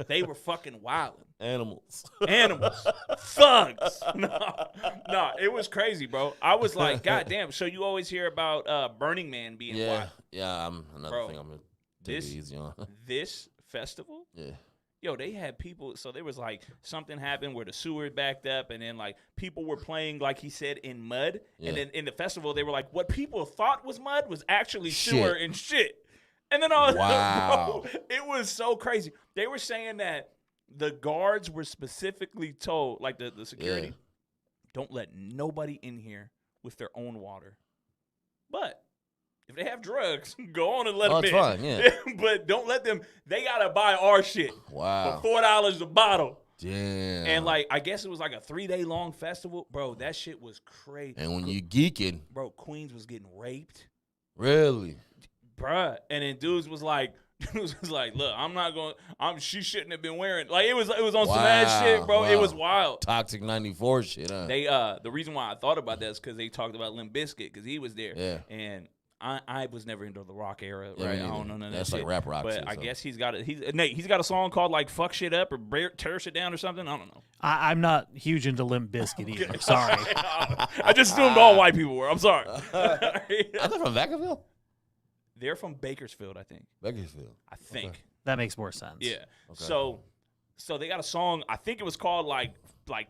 They were fucking wild. Animals. Animals. Thugs. No, it was crazy, bro. I was like, God damn. So you always hear about Burning Man being Yeah. wild. Yeah. I'm another Bro, thing I'm gonna take this- it easy on. This festival, Yeah. yo, they had people. So there was like something happened where the sewer backed up, and then like people were playing, like he said, in mud. Yeah. And then in the festival, they were like, what people thought was mud was actually Shit. sewer and shit. And then I was Wow. bro, it was so crazy. They were saying that the guards were specifically told, like the security, Yeah. don't let nobody in here with their own water. But if they have drugs, go on and let Oh, them it's in. fine, yeah. But don't let them. They gotta buy our shit Wow. for $4 a bottle. Damn. And like, I guess it was like a 3-day long festival, bro. That shit was crazy. And when you geeking, Bro, Queens was getting raped, really? bruh. And then dudes was like, look, I'm not going. She shouldn't have been wearing. Like it was on some ass shit, bro. It Wow. was wild. Toxic 94 shit, huh? They the reason why I thought about that is because they talked about Limp Bizkit because he was there. Yeah. And I was never into the rock era, Yeah, me right? I neither. don't know none of That's that like shit. rap rock But shit, I so. guess he's got a song called like "Fuck Shit Up" or "Tear Shit Down" or something. I don't know. I'm not huge into Limp Bizkit either. Sorry. I just assumed all white people were. I'm sorry. Are they from Vacaville? They're from Bakersfield, I think. Bakersfield. I think. That makes more sense. Yeah. So they got a song. I think it was called like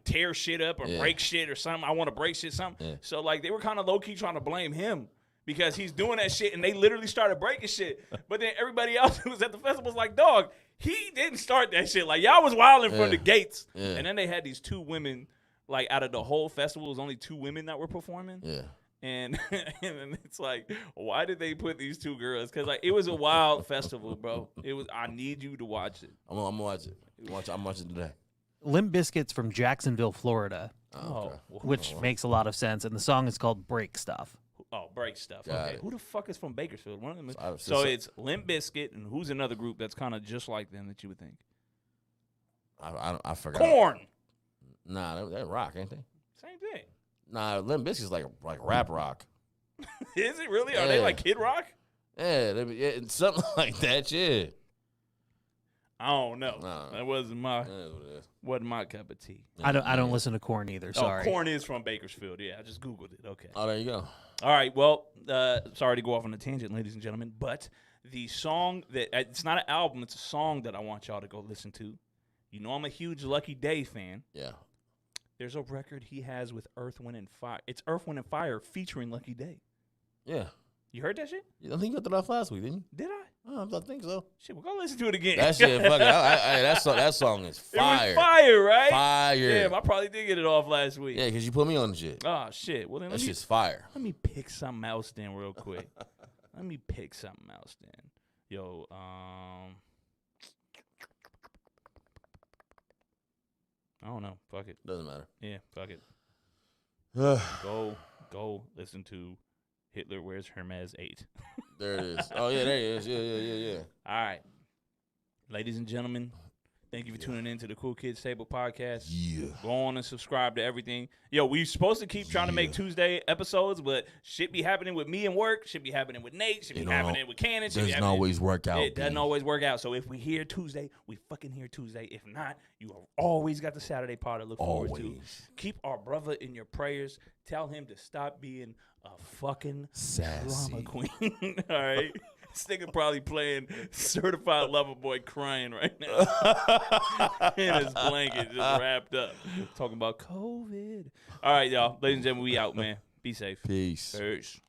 "Tear Shit Up" or Yeah. "Break Shit" or something. I want to break shit, something. Yeah. So like they were kind of low key trying to blame him because he's doing that shit, and they literally started breaking shit. But then everybody else who was at the festival was like, "Dog, he didn't start that shit. Like y'all was wilding from Yeah. the gates." Yeah. And then they had these two women. Like out of the whole festival, it was only 2 women that were performing. Yeah. And and it's like, why did they put these 2 girls? Because like it was a wild festival, bro. It was. I need you to watch it. I'm gonna watch it. I'm watching today. Limp Bizkit's from Jacksonville, Florida, Oh, okay. which makes a lot of sense. And the song is called Break Stuff. Break Stuff. Got Okay, it. who the fuck is from Bakersfield? One of them. So So it's Limp Bizkit, and who's another group that's kind of just like them that you would think? I forgot. Corn. Nah, they're rock, ain't they? Same thing. Nah, Limp Bizkit's like rap rock. Is it really? Are they Yeah. like Kid Rock? Yeah, something like that. Yeah. I don't know. Nah. That wasn't my That is what it is. Mm-hmm. my cup of tea. I don't listen to Corn either. Sorry. Oh, Corn is from Bakersfield. Yeah, I just googled it. Okay. Oh, there you go. All right. Well, sorry to go off on a tangent, ladies and gentlemen, but the song that it's not an album; it's a song that I want y'all to go listen to. You know, I'm a huge Lucky Day fan. Yeah. There's a record he has with Earth, Wind, and Fire. It's Earth, Wind, and Fire featuring Lucky Day. Yeah. You heard that shit? I think you got that off last week, didn't you? Did I? I think so. Shit, we'll go listen to it again. That shit, fuck it. That song is It fire. was fire, right? Fire. Damn, I probably did get it off last week. Yeah, because you put me on the shit. Oh shit. Well then That let me shit's fire. pick something else then real quick. Let me pick something else then. Yo, I don't know. Fuck it. Doesn't matter. Yeah, fuck it. there Go listen to Hitler Wears Hermes 8. it is. Oh, yeah, there it is. Yeah. All right. Ladies and gentlemen, thank you for tuning in to the Cool Kids Table podcast. Yeah. Go on and subscribe to everything. Yo, we supposed to keep trying to make Tuesday episodes, but shit be happening with me and work. Shit be happening with Nate. Shit be It happening with Cannon. Shit be Doesn't happening. always work out. It doesn't B. always work out. So if we hear Tuesday, we fucking hear Tuesday. If not, you have always got the Saturday part to look forward to. Always. Keep our brother in your prayers. Tell him to stop being a fucking Sassy. drama queen. All right. This nigga probably playing Certified Lover Boy crying right now. In his blanket, just wrapped up. Talking about COVID. All right, y'all. Ladies and gentlemen, we out, man. Be safe. Peace. Peace.